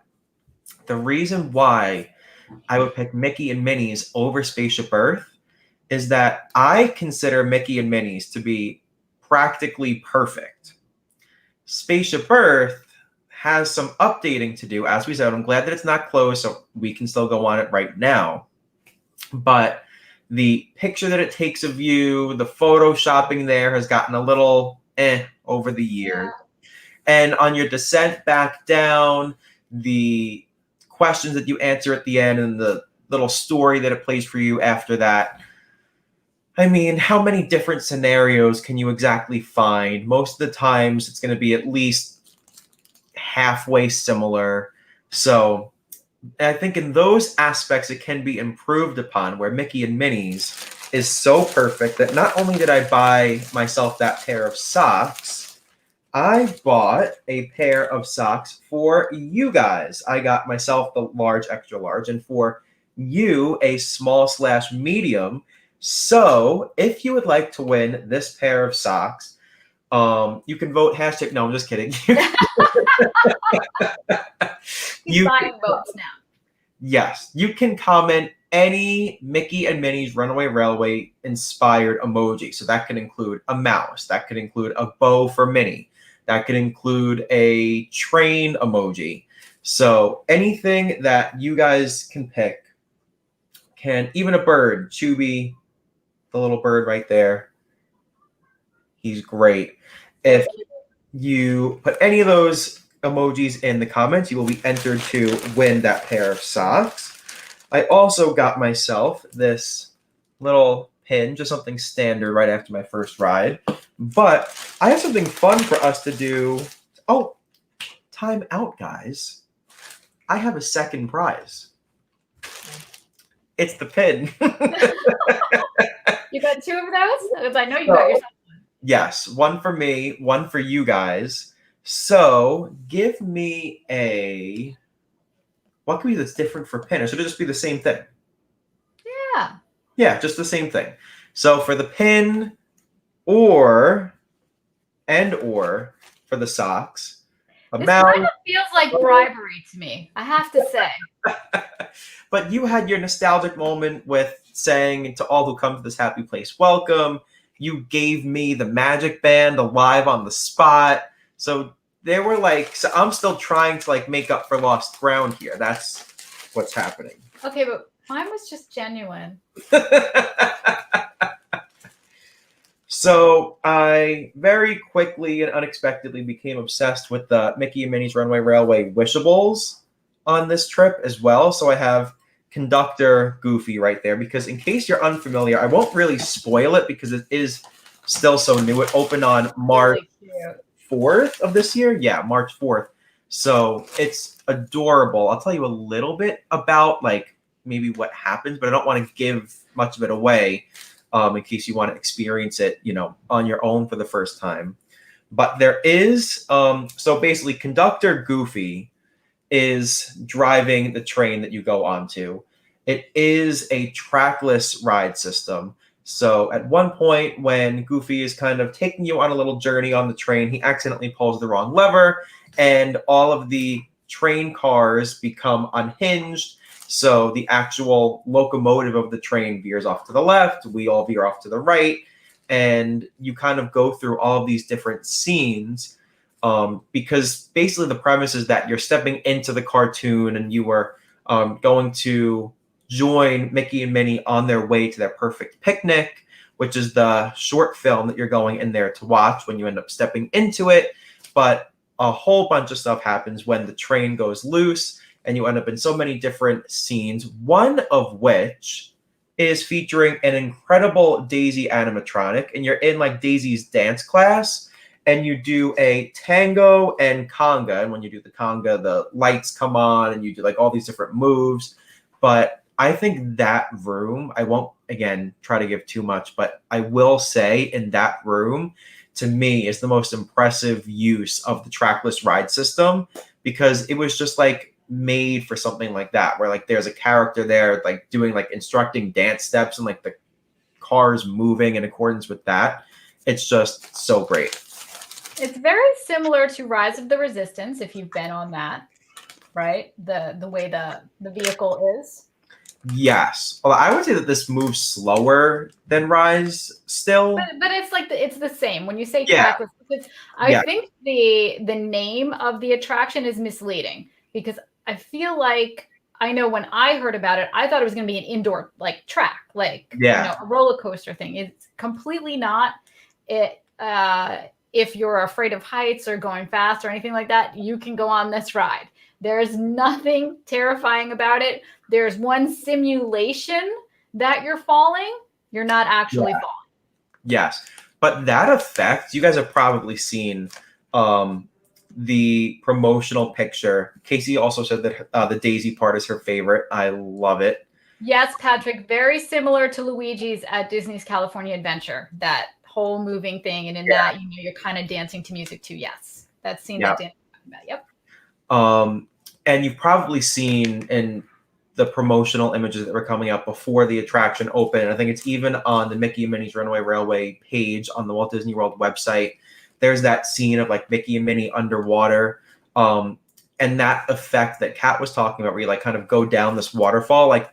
the reason why I would pick Mickey and Minnie's over Spaceship Earth is that I consider Mickey and Minnie's to be practically perfect. Spaceship Earth has some updating to do. As we said, I'm glad that it's not closed, so we can still go on it right now. But the picture that it takes of you, the photoshopping there has gotten a little over the years. Yeah. And on your descent back down, the questions that you answer at the end and the little story that it plays for you after that. I mean, how many different scenarios can you exactly find? Most of the times it's going to be at least halfway similar. So I think in those aspects it can be improved upon, where Mickey and Minnie's is so perfect that not only did I buy myself that pair of socks, I bought a pair of socks for you guys. I got myself the large, extra large, and for you a small/medium. So if you would like to win this pair of socks, you can vote hashtag. No, I'm just kidding. He's buying votes now. Yes, you can comment any Mickey and Minnie's Runaway Railway inspired emoji. So that could include a mouse, that could include a bow for Minnie, that could include a train emoji. So anything that you guys can pick, can even a bird, Chubby, the little bird right there. He's great. If you put any of those emojis in the comments, you will be entered to win that pair of socks. I also got myself this little pin, just something standard right after my first ride. But I have something fun for us to do. Oh, time out, guys. I have a second prize. It's the pin. You got 2 of those? Because I know you got yourself one. Yes, one for me, one for you guys. So give me a... What can be that's different for pin? Or should it just be the same thing? Yeah. Yeah, just the same thing. So for the pin or for the socks, This kind of feels like bribery to me, I have to say. But you had your nostalgic moment with saying to all who come to this happy place, welcome. You gave me the magic band alive on the spot. So they were like, so I'm still trying to like make up for lost ground here. That's what's happening. Okay, but mine was just genuine. So I very quickly and unexpectedly became obsessed with the Mickey and Minnie's Runaway Railway wishables on this trip as well. So I have Conductor Goofy right there, because in case you're unfamiliar, I won't really spoil it because it is still so new. It opened on March 4th of this year. Yeah, March 4th. So it's adorable. I'll tell you a little bit about like maybe what happens, but I don't want to give much of it away in case you want to experience it, you know, on your own for the first time. But there is, so basically Conductor Goofy is driving the train that you go onto. It is a trackless ride system. So at one point when Goofy is kind of taking you on a little journey on the train, he accidentally pulls the wrong lever and all of the train cars become unhinged. So the actual locomotive of the train veers off to the left, we all veer off to the right, and you kind of go through all of these different scenes because basically the premise is that you're stepping into the cartoon and you are going to join Mickey and Minnie on their way to their perfect picnic, which is the short film that you're going in there to watch when you end up stepping into it. But a whole bunch of stuff happens when the train goes loose and you end up in so many different scenes, one of which is featuring an incredible Daisy animatronic, and you're in like Daisy's dance class and you do a tango and conga. And when you do the conga, the lights come on and you do like all these different moves. But I think that room, I won't, again, try to give too much, but I will say in that room, to me, is the most impressive use of the trackless ride system, because it was just like made for something like that, where like there's a character there like doing like instructing dance steps and like the cars moving in accordance with that. It's just so great. It's very similar to Rise of the Resistance, if you've been on that, right? The way the vehicle is. Yes. Well, I would say that this moves slower than Rise still. But it's like it's the same. When you say Yeah. trackless, because I think the name of the attraction is misleading, because I feel like, I know when I heard about it, I thought it was going to be an indoor like track, like you know, a roller coaster thing. It's completely not. It if you're afraid of heights or going fast or anything like that, you can go on this ride. There's nothing terrifying about it. There's one simulation that you're falling. You're not actually falling. Yes. But that effect, you guys have probably seen the promotional picture. Casey also said that the daisy part is her favorite. I love it. Yes, Patrick, very similar to Luigi's at Disney's California Adventure, that whole moving thing. And in that, you're kind of dancing to music too. Yes, that scene that Dan was talking about. Yep. And you've probably seen in the promotional images that were coming up before the attraction opened. I think it's even on the Mickey and Minnie's Runaway Railway page on the Walt Disney World website. There's that scene of like Mickey and Minnie underwater. And that effect that Kat was talking about, where you like kind of go down this waterfall, like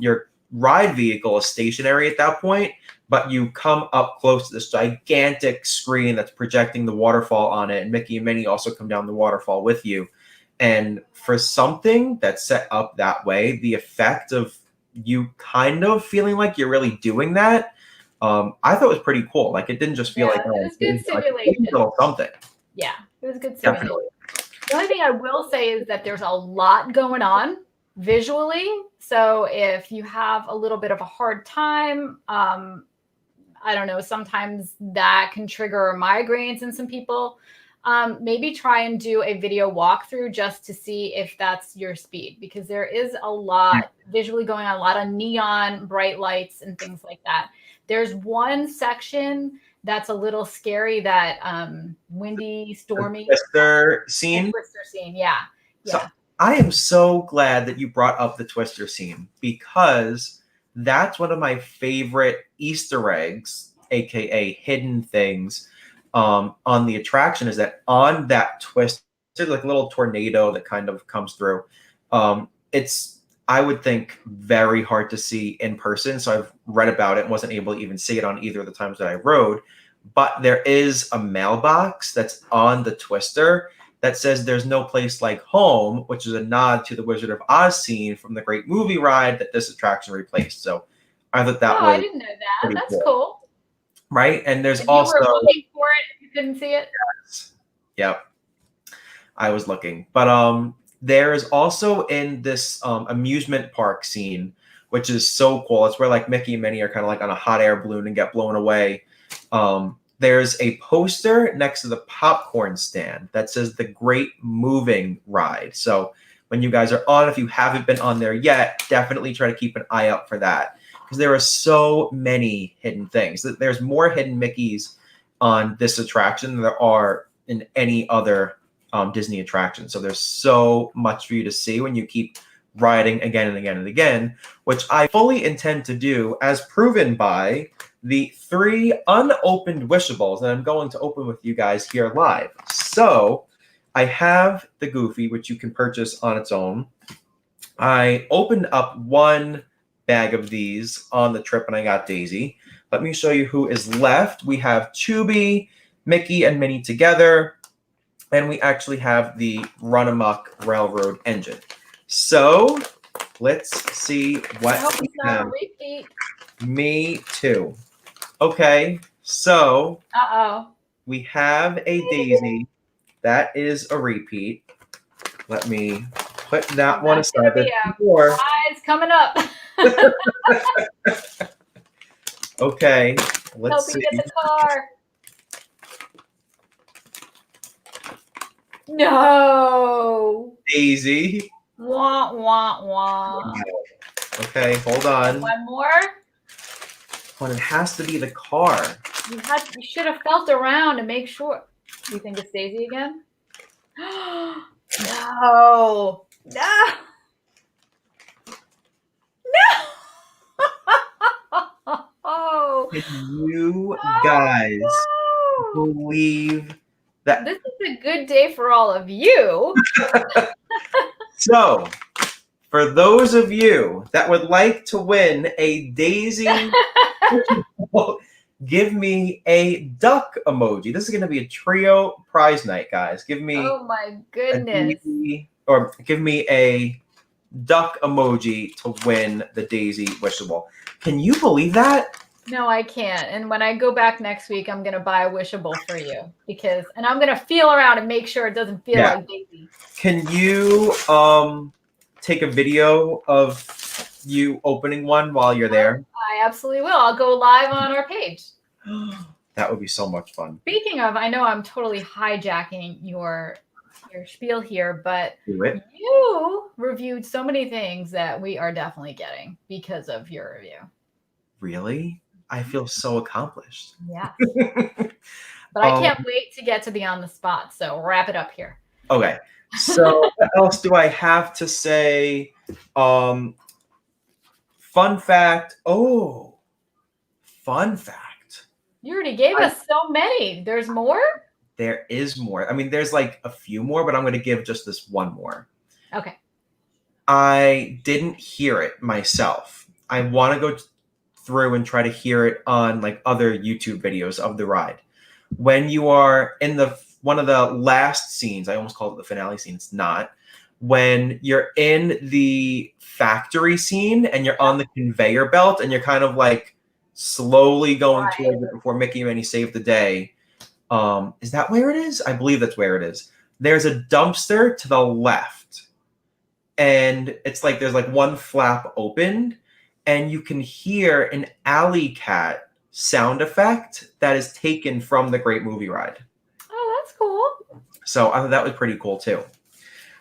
your ride vehicle is stationary at that point, but you come up close to this gigantic screen that's projecting the waterfall on it, and Mickey and Minnie also come down the waterfall with you. And for something that's set up that way, the effect of you kind of feeling like you're really doing that, I thought was pretty cool. Like it didn't just feel like, it was good simulation. Like something. Yeah, it was good simulation. Definitely. The only thing I will say is that there's a lot going on visually. So if you have a little bit of a hard time, I don't know, sometimes that can trigger migraines in some people. Maybe try and do a video walkthrough just to see if that's your speed, because there is a lot visually going on, a lot of neon, bright lights and things like that. There's one section that's a little scary, that windy, stormy Twister scene. Twister scene, yeah. So I am so glad that you brought up the Twister scene, because that's one of my favorite Easter eggs, aka hidden things, on the attraction, is that on that twist, there's like a little tornado that kind of comes through. It's, I would think, very hard to see in person. So I've read about it and wasn't able to even see it on either of the times that I rode. But there is a mailbox that's on the Twister that says "There's no place like home," which is a nod to the Wizard of Oz scene from the Great Movie Ride that this attraction replaced. So I thought that was I didn't know that. That's cool. Right? And there's and also... You were looking for it, you couldn't see it? Yes. Yep. I was looking. But there is also in this amusement park scene, which is so cool. It's where like Mickey and Minnie are kind of like on a hot air balloon and get blown away. There's a poster next to the popcorn stand that says "The Great Moving Ride." So when you guys are on, if you haven't been on there yet, definitely try to keep an eye out for that, because there are so many hidden things. There's more hidden Mickeys on this attraction than there are in any other Disney attraction. So there's so much for you to see when you keep riding again and again and again, which I fully intend to do, as proven by the 3 unopened Wishables that I'm going to open with you guys here live. So I have the Goofy, which you can purchase on its own. I opened up one bag of these on the trip and I got Daisy. Let me show you who is left. We have Chubby, Mickey, and Minnie together. And we actually have the Run Amok Railroad engine. So let's see what we have. Me too. Okay, so we have a Daisy. That is a repeat. Let me put that one aside. Prize coming up. Okay, let's see. Help me get the car. No. Daisy. Wah, wah, wah. Okay, hold on. One more? But it has to be the car. You should have felt around to make sure. Do you think it's Daisy again? No. No. No. Can you guys believe that? This is a good day for all of you. So, for those of you that would like to win a Daisy, give me a duck emoji. This is going to be a trio prize night, guys. Give me oh my goodness. Or give me a duck emoji to win the Daisy Wishable. Can you believe that? No, I can't. And when I go back next week, I'm going to buy a Wishable for you, and I'm going to feel around and make sure it doesn't feel like Daisy. Can you take a video of you opening one while you're there? I absolutely will. I'll go live on our page. That would be so much fun. Speaking of, I know I'm totally hijacking your spiel here, but Do it. you reviewed so many things that we are definitely getting because of your review. Really? I feel so accomplished. Yeah. But I can't wait to get to the on the spot. So wrap it up here. Okay. So what else do I have to say? Fun fact. Oh, fun fact. You already gave us so many. There's more? There is more. I mean, there's like a few more, but I'm going to give just this one more. Okay. I didn't hear it myself. I want to go through and try to hear it on like other YouTube videos of the ride. When you are in one of the last scenes, I almost called it the finale scene. It's not. When you're in the factory scene and you're on the conveyor belt and you're kind of like slowly going towards it before Mickey and Minnie save the day. Is that where it is? I believe that's where it is. There's a dumpster to the left. And it's like there's like one flap opened and you can hear an alley cat sound effect that is taken from the Great Movie Ride. Oh, that's cool. So I thought that was pretty cool too.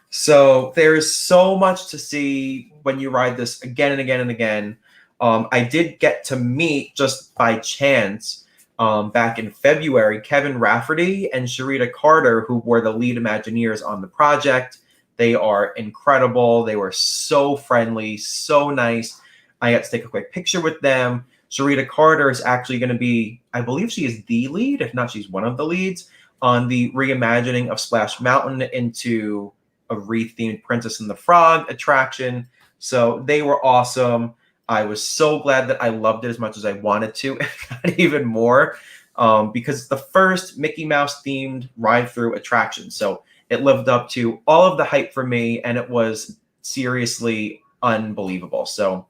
So there's so much to see when you ride this again and again and again. I did get to meet just by chance back in February, Kevin Rafferty and Sharita Carter, who were the lead Imagineers on the project. They are incredible. They were so friendly, so nice. I got to take a quick picture with them. Sharita Carter is actually going to be, I believe she is the lead, if not she's one of the leads, on the reimagining of Splash Mountain into a re-themed Princess and the Frog attraction. So they were awesome. I was so glad that I loved it as much as I wanted to, if not even more, because it's the first Mickey Mouse themed ride-through attraction. So it lived up to all of the hype for me, and it was seriously unbelievable. So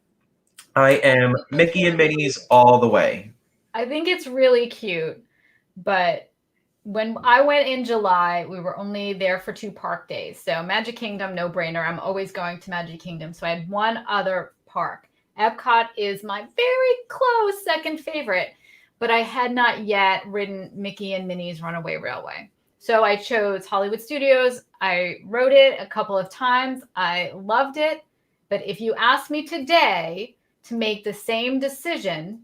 I am Mickey and Minnie's all the way. I think it's really cute, but when I went in July, we were only there for 2 park days. So Magic Kingdom, no brainer. I'm always going to Magic Kingdom. So I had one other park. Epcot is my very close second favorite, but I had not yet ridden Mickey and Minnie's Runaway Railway. So I chose Hollywood Studios. I rode it a couple of times. I loved it. But if you ask me today to make the same decision,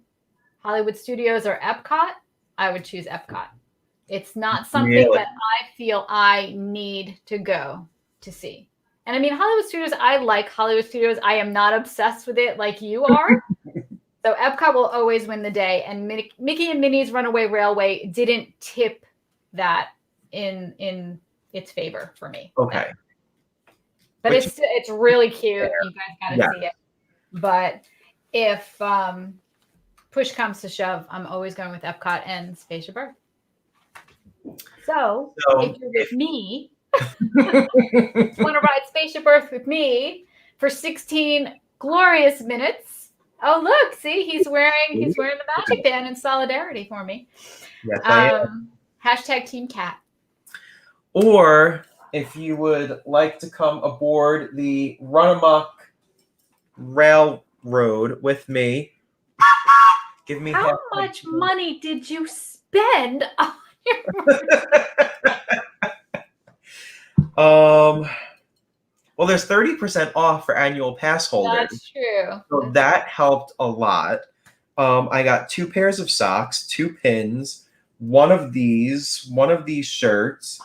Hollywood Studios or Epcot, I would choose Epcot. It's not something that I feel I need to go to see. And I mean, Hollywood Studios, I like Hollywood Studios. I am not obsessed with it like you are. So Epcot will always win the day. And Mickey and Minnie's Runaway Railway didn't tip that in its favor for me. Okay. But it's really cute. You guys got to see it. But if push comes to shove, I'm always going with Epcot and Spaceship Earth. So if you're with me, want to ride Spaceship Earth with me for 16 glorious minutes. Oh, look, see, he's wearing the magic band in solidarity for me. Yes, I am. Hashtag Team Cat. Or if you would like to come aboard the Run Amok Railroad with me, give me how much money did you spend on well, there's 30% off for annual pass holders. That's true. So that helped a lot. I got 2 pairs of socks, 2 pins, one of these shirts,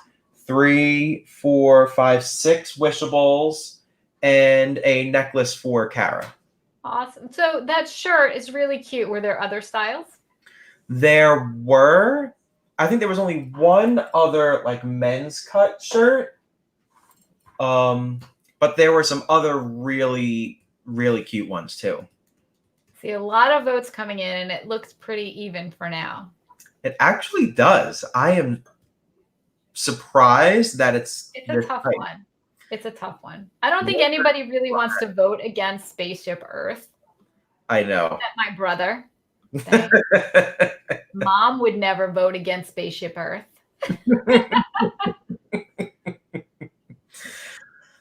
3, 4, 5, 6 wishables, and a necklace for Kara. Awesome. So that shirt is really cute. Were there other styles? There were. I think there was only one other like men's cut shirt. But there were some other really, really cute ones too. See a lot of votes coming in, and it looks pretty even for now. It actually does. I am surprised that it's a tough one. It's a tough one. I don't think anybody really wants to vote against Spaceship Earth. I know. Except my brother. Mom would never vote against Spaceship Earth.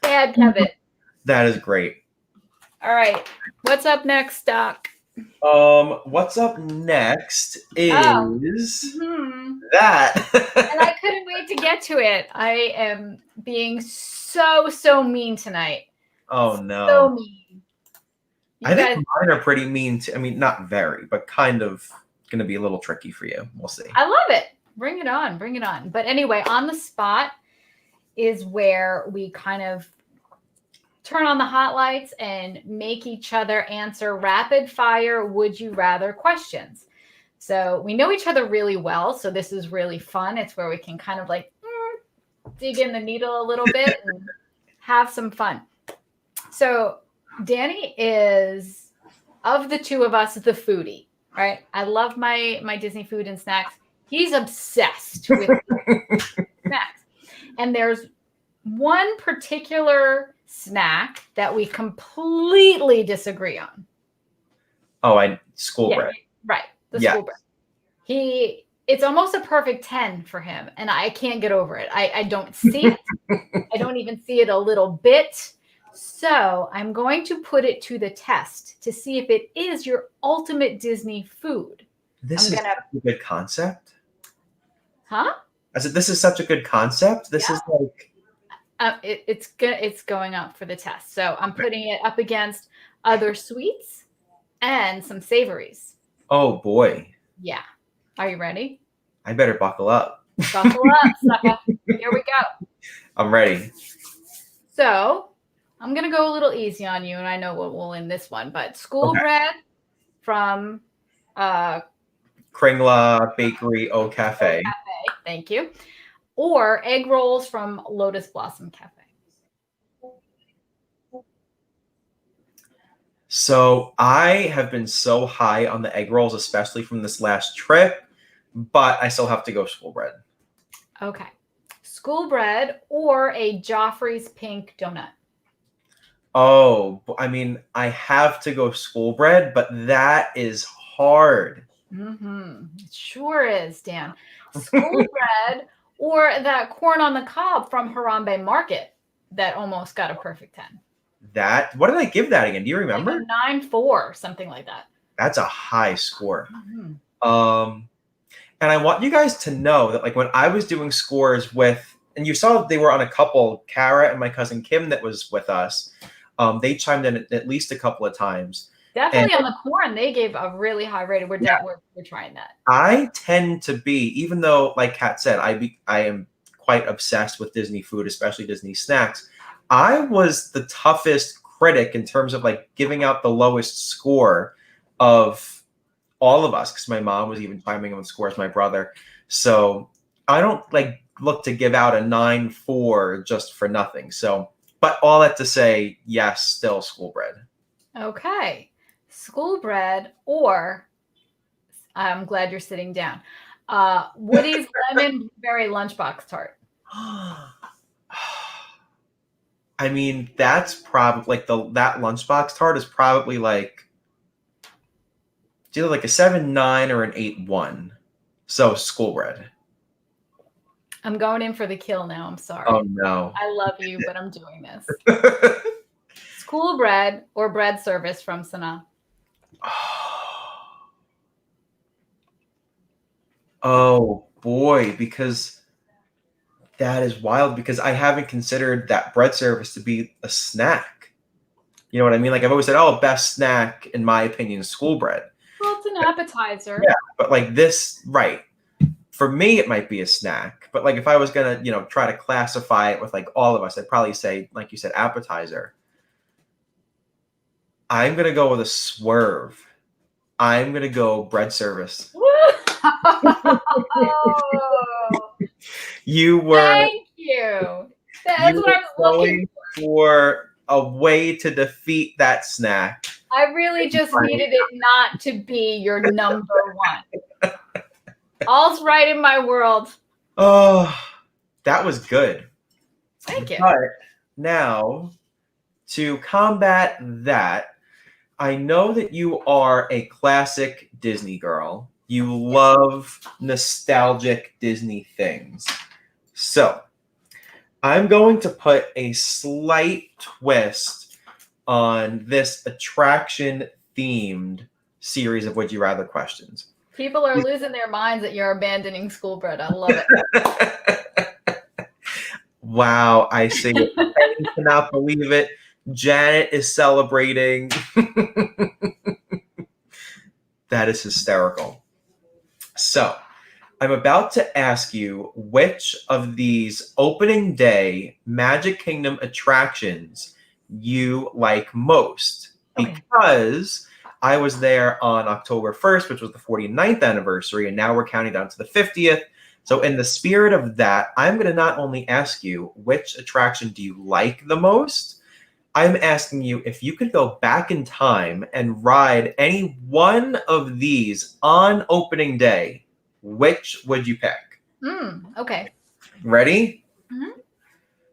Dad, Kevin. That is great. All right. What's up next, Doc? What's up next Oh. is Hmm. that. And I couldn't wait to get to it. I am being so mean tonight. Oh So no. mean. You I think guys, mine are pretty mean too. I mean, not very, but kind of going to be a little tricky for you. We'll see. I love it. Bring it on. Bring it on. But anyway, on the spot is where we kind of turn on the hot lights and make each other answer rapid fire would you rather questions. So we know each other really well. So this is really fun. It's where we can kind of like dig in the needle a little bit and have some fun. So Danny is, of the two of us, the foodie, right? I love my Disney food and snacks. He's obsessed with snacks. And there's one particular snack that we completely disagree on. Oh, school bread. Right. The Yeah. school bread. It's almost a perfect 10 for him, and I can't get over it. I don't see it. I don't even see it a little bit. So I'm going to put it to the test to see if it is your ultimate Disney food. This is such a good concept. Huh? I said, this is such a good concept. This is like. It's going up for the test. So I'm putting it up against other sweets and some savories. Oh boy. Yeah. Are you ready? I better buckle up. Buckle up, sucker. Here we go. I'm ready. So I'm going to go a little easy on you, and I know we'll win this one, but school bread from Kringla Bakery Au Cafe. Thank you. Or egg rolls from Lotus Blossom Cafe. So I have been so high on the egg rolls, especially from this last trip, but I still have to go school bread. Okay. School bread or a Joffrey's pink donut. Oh, I mean, I have to go school bread, but that is hard. It sure is, Dan. School bread or that corn on the cob from Harambe Market that almost got a perfect 10. What did I give that again? Do you remember? Like a 9.4, something like that. That's a high score. And I want you guys to know that, like, when I was doing scores with, and you saw they were on a couple, Kara and my cousin Kim that was with us, they chimed in at least a couple of times. Definitely on the corn, they gave a really high rating. We're trying that. I tend to be, even though, like Kat said, I am quite obsessed with Disney food, especially Disney snacks. I was the toughest critic in terms of like giving out the lowest score of all of us, because my mom was even chiming in with scores, my brother. So I don't like look to give out a 9.4 just for nothing. So, but all that to say, yes, still school bread. Okay. School bread, or I'm glad you're sitting down. Woody's lemon berry lunchbox tart. I mean, that's probably like that lunchbox tart is probably like it's either like a 7.9 or an 8.1. So school bread. I'm going in for the kill now. I'm sorry. Oh no. I love you, but I'm doing this. School bread or bread service from Sanaa. Oh boy, because that is wild, because I haven't considered that bread service to be a snack. You know what I mean? Like, I've always said, oh, best snack, in my opinion, is school bread. Well, it's an appetizer. Yeah, but like this, right. For me, it might be a snack. But like if I was going to, try to classify it with like all of us, I'd probably say, like you said, appetizer. I'm going to go with a swerve. I'm going to go bread service. You were. Thank you. That's what I was looking for a way to defeat that snack. I really just needed it not to be your number one. All's right in my world. Oh, that was good. Thank you. But now, to combat that, I know that you are a classic Disney girl. You love nostalgic Disney things. So, I'm going to put a slight twist on this attraction-themed series of Would You Rather questions. People are losing their minds that you're abandoning schoolbread. I love it. Wow, I see it. I cannot believe it. Janet is celebrating. That is hysterical. So, I'm about to ask you which of these opening day Magic Kingdom attractions you like most. Okay. Because I was there on October 1st, which was the 49th anniversary, and now we're counting down to the 50th. So in the spirit of that, I'm going to not only ask you which attraction do you like the most, I'm asking you if you could go back in time and ride any one of these on opening day, which would you pick? Okay. Ready? Mhm.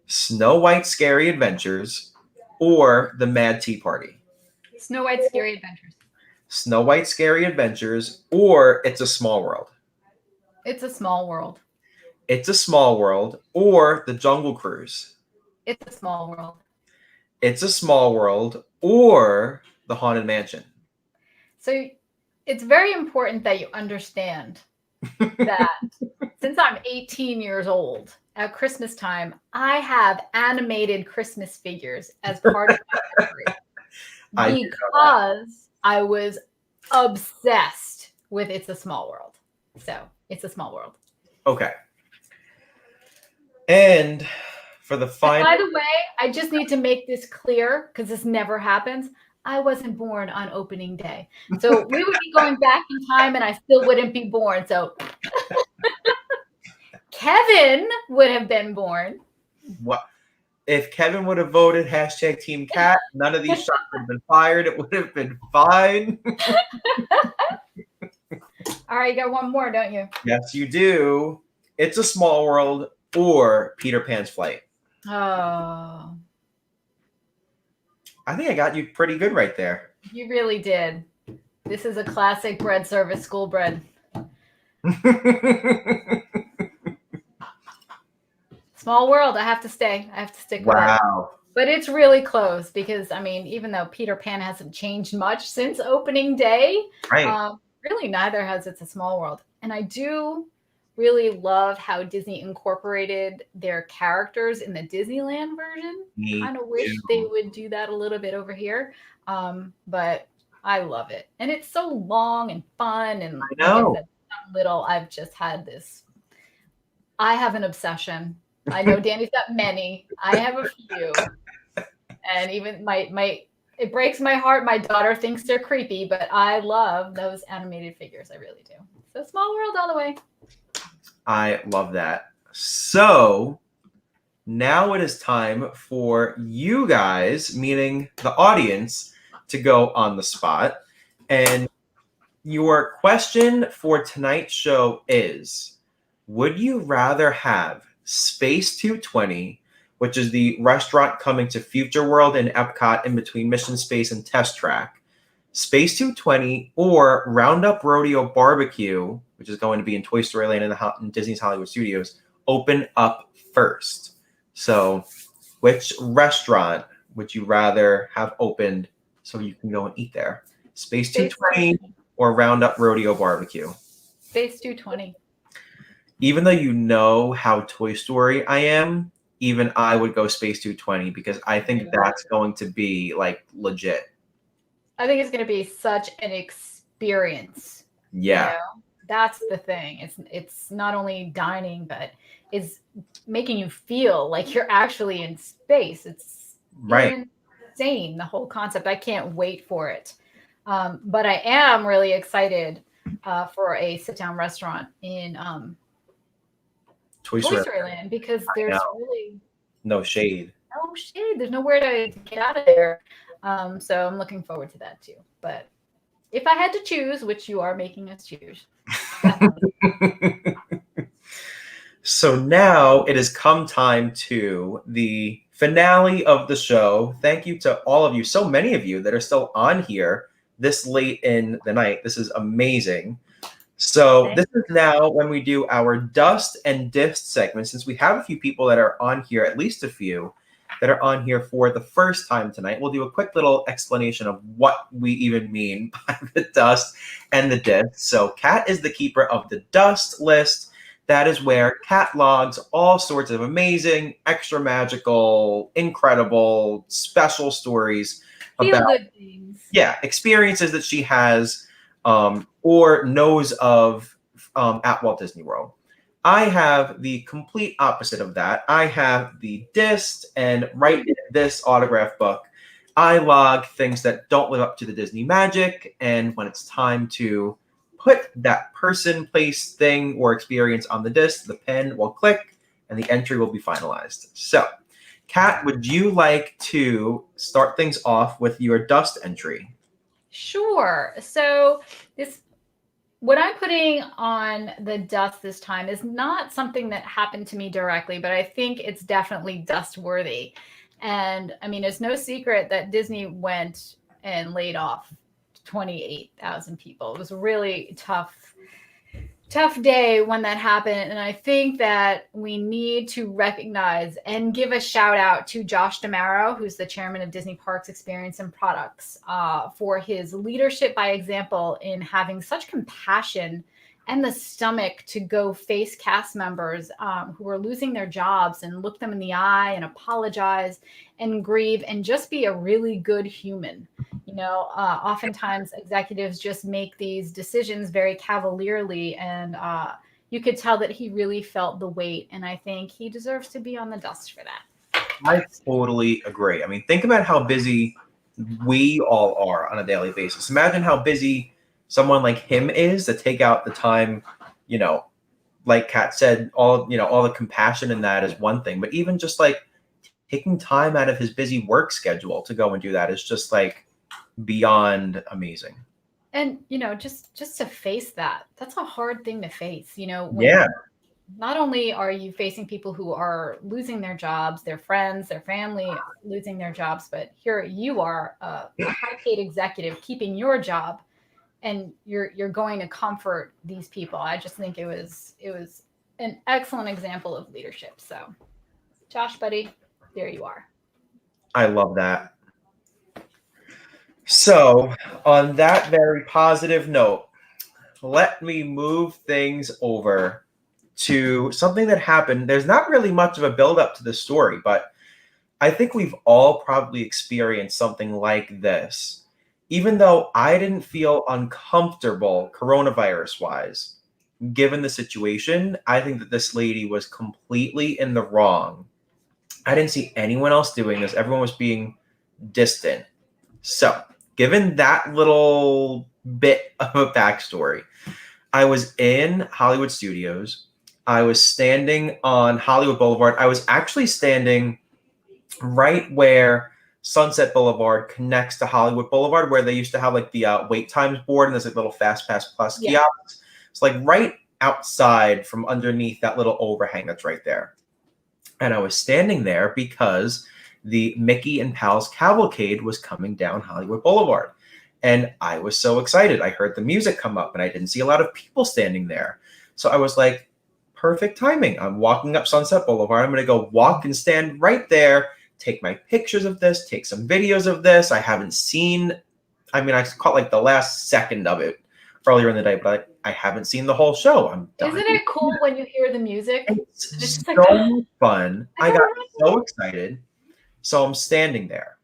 Snow White Scary Adventures or the Mad Tea Party? Snow White's Scary Adventures. Snow White Scary Adventures or It's a Small World? It's a Small World. It's a Small World or the Jungle Cruise? It's a Small World. It's a Small World or the Haunted Mansion? So it's very important that you understand that since I'm 18 years old, at Christmas time, I have animated Christmas figures as part of my memory because I was obsessed with It's a Small World. So It's a Small World. Okay. And for the final... By the way, I just need to make this clear because this never happens. I wasn't born on opening day. So we would be going back in time and I still wouldn't be born. So Kevin would have been born. What? If Kevin would have voted hashtag Team Cat, none of these shots would have been fired. It would have been fine. All right, you got one more, don't you? Yes, you do. It's a Small World or Peter Pan's Flight. Oh, I think I got you pretty good right there. you really did. This is a classic bread service, school bread. Small World. I have to stay. I have to stick with it. Wow. But it's really close because, I mean, even though Peter Pan hasn't changed much since opening day, Right. really neither has It's a Small World. And I do really love how Disney incorporated their characters in the Disneyland version. Kind of wish they would do that a little bit over here. But I love it. And it's so long and fun. And I know. like I said, little, I've just had this. I have an obsession. I know Danny's got many. I have a few. And even it breaks my heart. My daughter thinks they're creepy, but I love those animated figures. I really do. So Small World all the way. I love that. So now it is time for you guys, meaning the audience, to go on the spot. And your question for tonight's show is, would you rather have Space 220, which is the restaurant coming to Future World and Epcot in between Mission Space and Test Track, Space 220, or Roundup Rodeo Barbecue, which is going to be in Toy Story Land in Disney's Hollywood Studios, open up first? So which restaurant would you rather have opened so you can go and eat there? Space 220 or Roundup Rodeo Barbecue? Space 220. Even though you know how Toy Story I am, even I would go Space 220 because I think that's going to be like legit. I think it's going to be such an experience. Yeah. You know? That's the thing. It's not only dining, but it's making you feel like you're actually in space. It's right. Insane, the whole concept. I can't wait for it. But I am really excited for a sit-down restaurant in Toy Story Land because there's really no shade. No shade. There's nowhere to get out of there. So I'm looking forward to that too. But if I had to choose, which you are making us choose. So now it has come time to the finale of the show. Thank you to all of you, so many of you that are still on here this late in the night. This is amazing. So this is now when we do our dust and dist segment. Since we have a few people that are on here, at least a few, that are on here for the first time tonight, we'll do a quick little explanation of what we even mean by the dust and the disc. So Kat is the keeper of the dust list. That is where Kat logs all sorts of amazing, extra magical, incredible, special stories Feel about, good things. yeah, experiences that she has or knows of at Walt Disney World. I have the complete opposite of that. I have the disc, and right in this autograph book, I log things that don't live up to the Disney magic, and when it's time to put that person, place, thing, or experience on the disc, the pen will click, and the entry will be finalized. So, Kat, would you like to start things off with your dust entry? Sure. So what I'm putting on the dust this time is not something that happened to me directly, but I think it's definitely dust worthy. And I mean, it's no secret that Disney went and laid off 28,000 people. It was a really tough day when that happened. And I think that we need to recognize and give a shout out to Josh D'Amaro, who's the chairman of Disney Parks Experience and Products, for his leadership by example in having such compassion and the stomach to go face cast members who are losing their jobs and look them in the eye and apologize and grieve and just be a really good human. You know, oftentimes executives just make these decisions very cavalierly, and you could tell that he really felt the weight, and I think he deserves to be on the dust for that. I totally agree. I mean, think about how busy we all are on a daily basis. Imagine how busy someone like him is to take out the time, you know, like Kat said, all the compassion in that is one thing, but even just like taking time out of his busy work schedule to go and do that is just like beyond amazing. And just to face that's a hard thing to face, Yeah. Not only are you facing people who are losing their jobs, their friends, their family losing their jobs, but here you are, a high paid executive keeping your job, and you're going to comfort these people. I just think it was an excellent example of leadership. So Josh, buddy, there you are. I love that. So, on that very positive note, let me move things over to something that happened. There's not really much of a build-up to the story, but I think we've all probably experienced something like this. Even though I didn't feel uncomfortable coronavirus-wise, given the situation, I think that this lady was completely in the wrong. I didn't see anyone else doing this. Everyone was being distant. So, given that little bit of a backstory, I was in Hollywood Studios. I was standing on Hollywood Boulevard. I was actually standing right where Sunset Boulevard connects to Hollywood Boulevard, where they used to have like the wait times board, and there's like little Fast Pass Plus kiosks. It's like right outside from underneath that little overhang that's right there. And I was standing there because the Mickey and Pals Cavalcade was coming down Hollywood Boulevard. And I was so excited. I heard the music come up, and I didn't see a lot of people standing there. So I was like, perfect timing. I'm walking up Sunset Boulevard. I'm going to go walk and stand right there, take my pictures of this, take some videos of this. I caught like the last second of it earlier in the day, but I haven't seen the whole show. Isn't it cool when you hear the music? It's so fun. I got so excited. So I'm standing there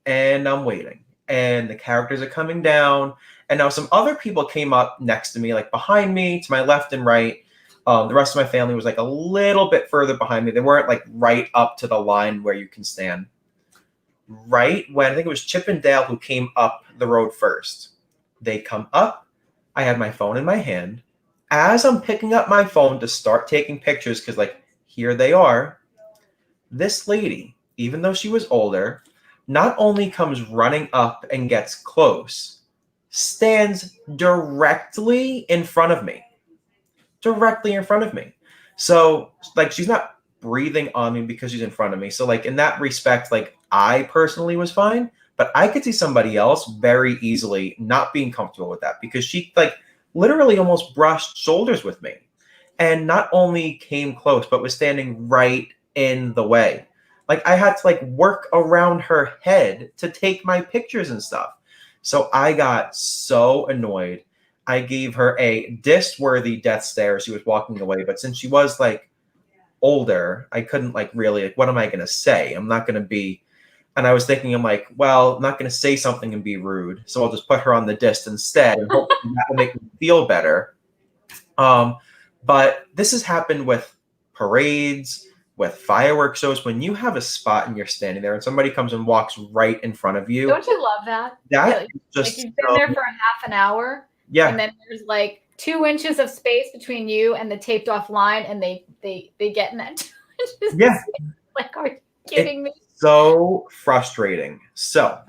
and I'm waiting, and the characters are coming down. And now some other people came up next to me, like behind me, to my left and right. The rest of my family was like a little bit further behind me. They weren't like right up to the line where you can stand. Right when I think it was Chip and Dale who came up the road first. They come up. I had my phone in my hand. As I'm picking up my phone to start taking pictures, because like here they are, this lady, even though she was older, not only comes running up and gets close, stands directly in front of me. So like she's not breathing on me because she's in front of me. So like in that respect, like I personally was fine, but I could see somebody else very easily not being comfortable with that, because she like literally almost brushed shoulders with me, and not only came close, but was standing right in the way. Like I had to like work around her head to take my pictures and stuff. So I got so annoyed. I gave her a diss-worthy death stare. She was walking away, but since she was like older, I couldn't like really like, what am I gonna say? I'm not gonna be. And I was thinking, I'm like, well, I'm not gonna say something and be rude, so I'll just put her on the disc instead, and hopefully that will make me feel better. But this has happened with parades, with fireworks shows. When you have a spot and you're standing there, and somebody comes and walks right in front of you, Don't you love that? that Like, is just you've been there for a half an hour, yeah. and then there's like 2 inches of space between you and the taped off line, and they get in that 2 inches. Yeah. Like, are you kidding me? So frustrating. So,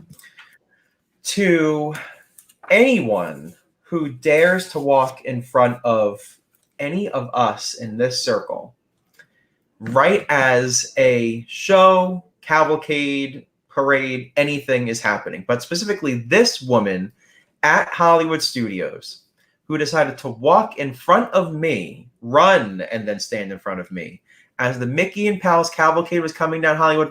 to anyone who dares to walk in front of any of us in this circle, right as a show, cavalcade, parade, anything is happening, but specifically this woman at Hollywood Studios who decided to walk in front of me, run, and then stand in front of me as the Mickey and Pals cavalcade was coming down Hollywood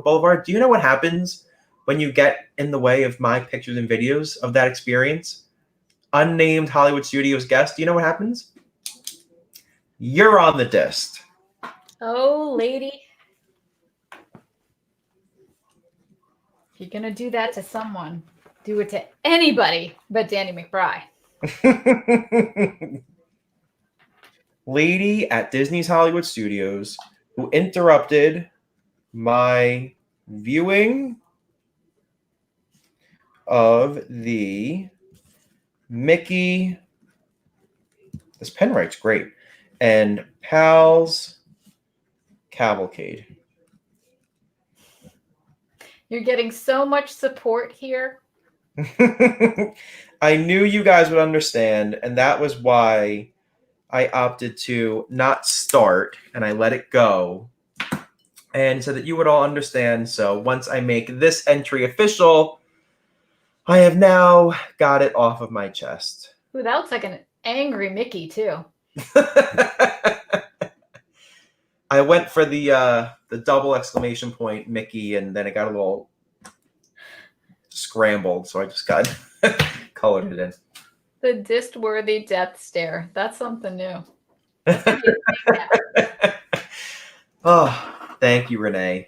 Boulevard. Do you know what happens when you get in the way of my pictures and videos of that experience? Unnamed Hollywood Studios guest, do you know what happens? You're on the disc. Oh, lady. If you're going to do that to someone, do it to anybody but Danny McBride. Lady at Disney's Hollywood Studios who interrupted my viewing of the Mickey. This pen writes great. And Pals Cavalcade. You're getting so much support here. I knew you guys would understand, and that was why I opted to not start and I let it go, and so that you would all understand. So once I make this entry official, I have now got it off of my chest. Ooh, that looks like an angry Mickey too. I went for the double exclamation point Mickey, and then it got a little scrambled, so I just got colored it in. The disc-worthy death stare. That's something new. Oh, thank you, Renee.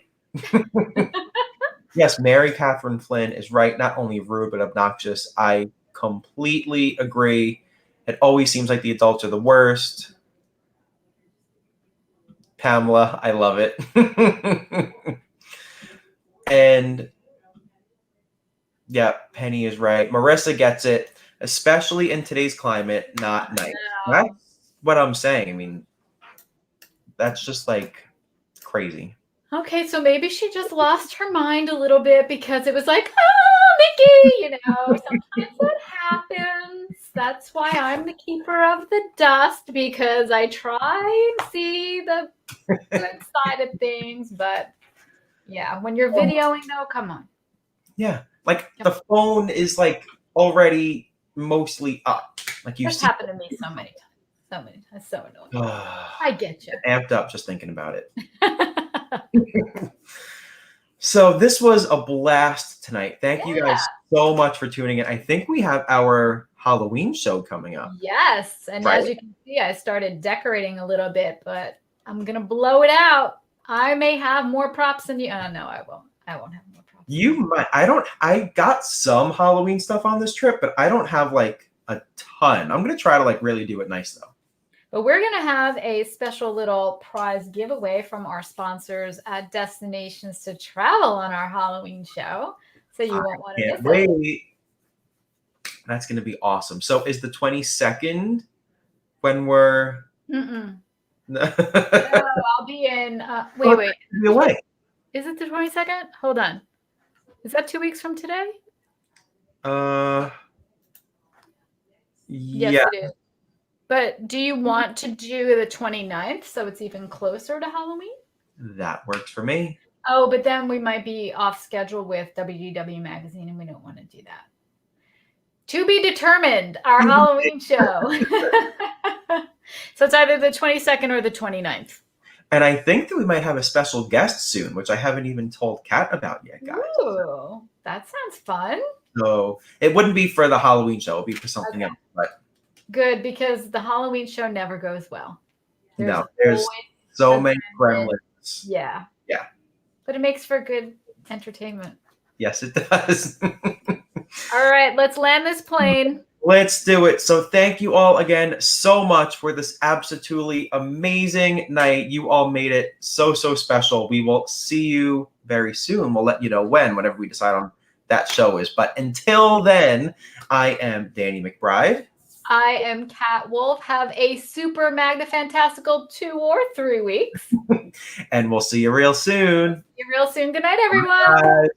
Yes, Mary Catherine Flynn is right. Not only rude, but obnoxious. I completely agree. It always seems like the adults are the worst. Pamela, I love it. And yeah, Penny is right. Marissa gets it, especially in today's climate, not nice. That's what I'm saying. I mean, that's just like crazy. Okay, so maybe she just lost her mind a little bit because it was like, oh, Mickey, you know, sometimes that happens. That's why I'm the keeper of the dust, because I try and see the good side of things. But yeah, when you're videoing, though, come on. Yeah, like the phone is like already mostly up. Like you That's happened to me so many times. So many times. So annoying. I get you. Amped up just thinking about it. So this was a blast tonight. Thank you guys so much for tuning in. I think we have our Halloween show coming up. Yes, and as you can see, I started decorating a little bit, but I'm gonna blow it out. I may have more props than you. No, I won't. I won't have more props. You might. I got some Halloween stuff on this trip, but I don't have like a ton. I'm gonna try to like really do it nice though. But we're going to have a special little prize giveaway from our sponsors at Destinations to Travel on our Halloween show. So you won't want to miss it. That's going to be awesome. So is the 22nd when we're... No, I'll be in... wait. Be away. Is it the 22nd? Hold on. Is that 2 weeks from today? Yeah. Yes, it is. But do you want to do the 29th so it's even closer to Halloween? That works for me. Oh, but then we might be off schedule with WDW Magazine, and we don't want to do that. To be determined, our Halloween show. So it's either the 22nd or the 29th. And I think that we might have a special guest soon, which I haven't even told Kat about yet, guys. Ooh, that sounds fun. So it wouldn't be for the Halloween show; it'd be for something else. But good, because the Halloween show never goes well. there's always so many gremlins. Yeah. Yeah. But it makes for good entertainment. Yes, it does. All right, let's land this plane. Let's do it. So thank you all again so much for this absolutely amazing night. You all made it so special. We will see you very soon. We'll let you know whenever we decide on that show is. But until then, I am Danny McBride. I am Kat Wolf. Have a super magna fantastical 2 or 3 weeks. And we'll see you real soon. See you real soon. Good night, everyone. Bye.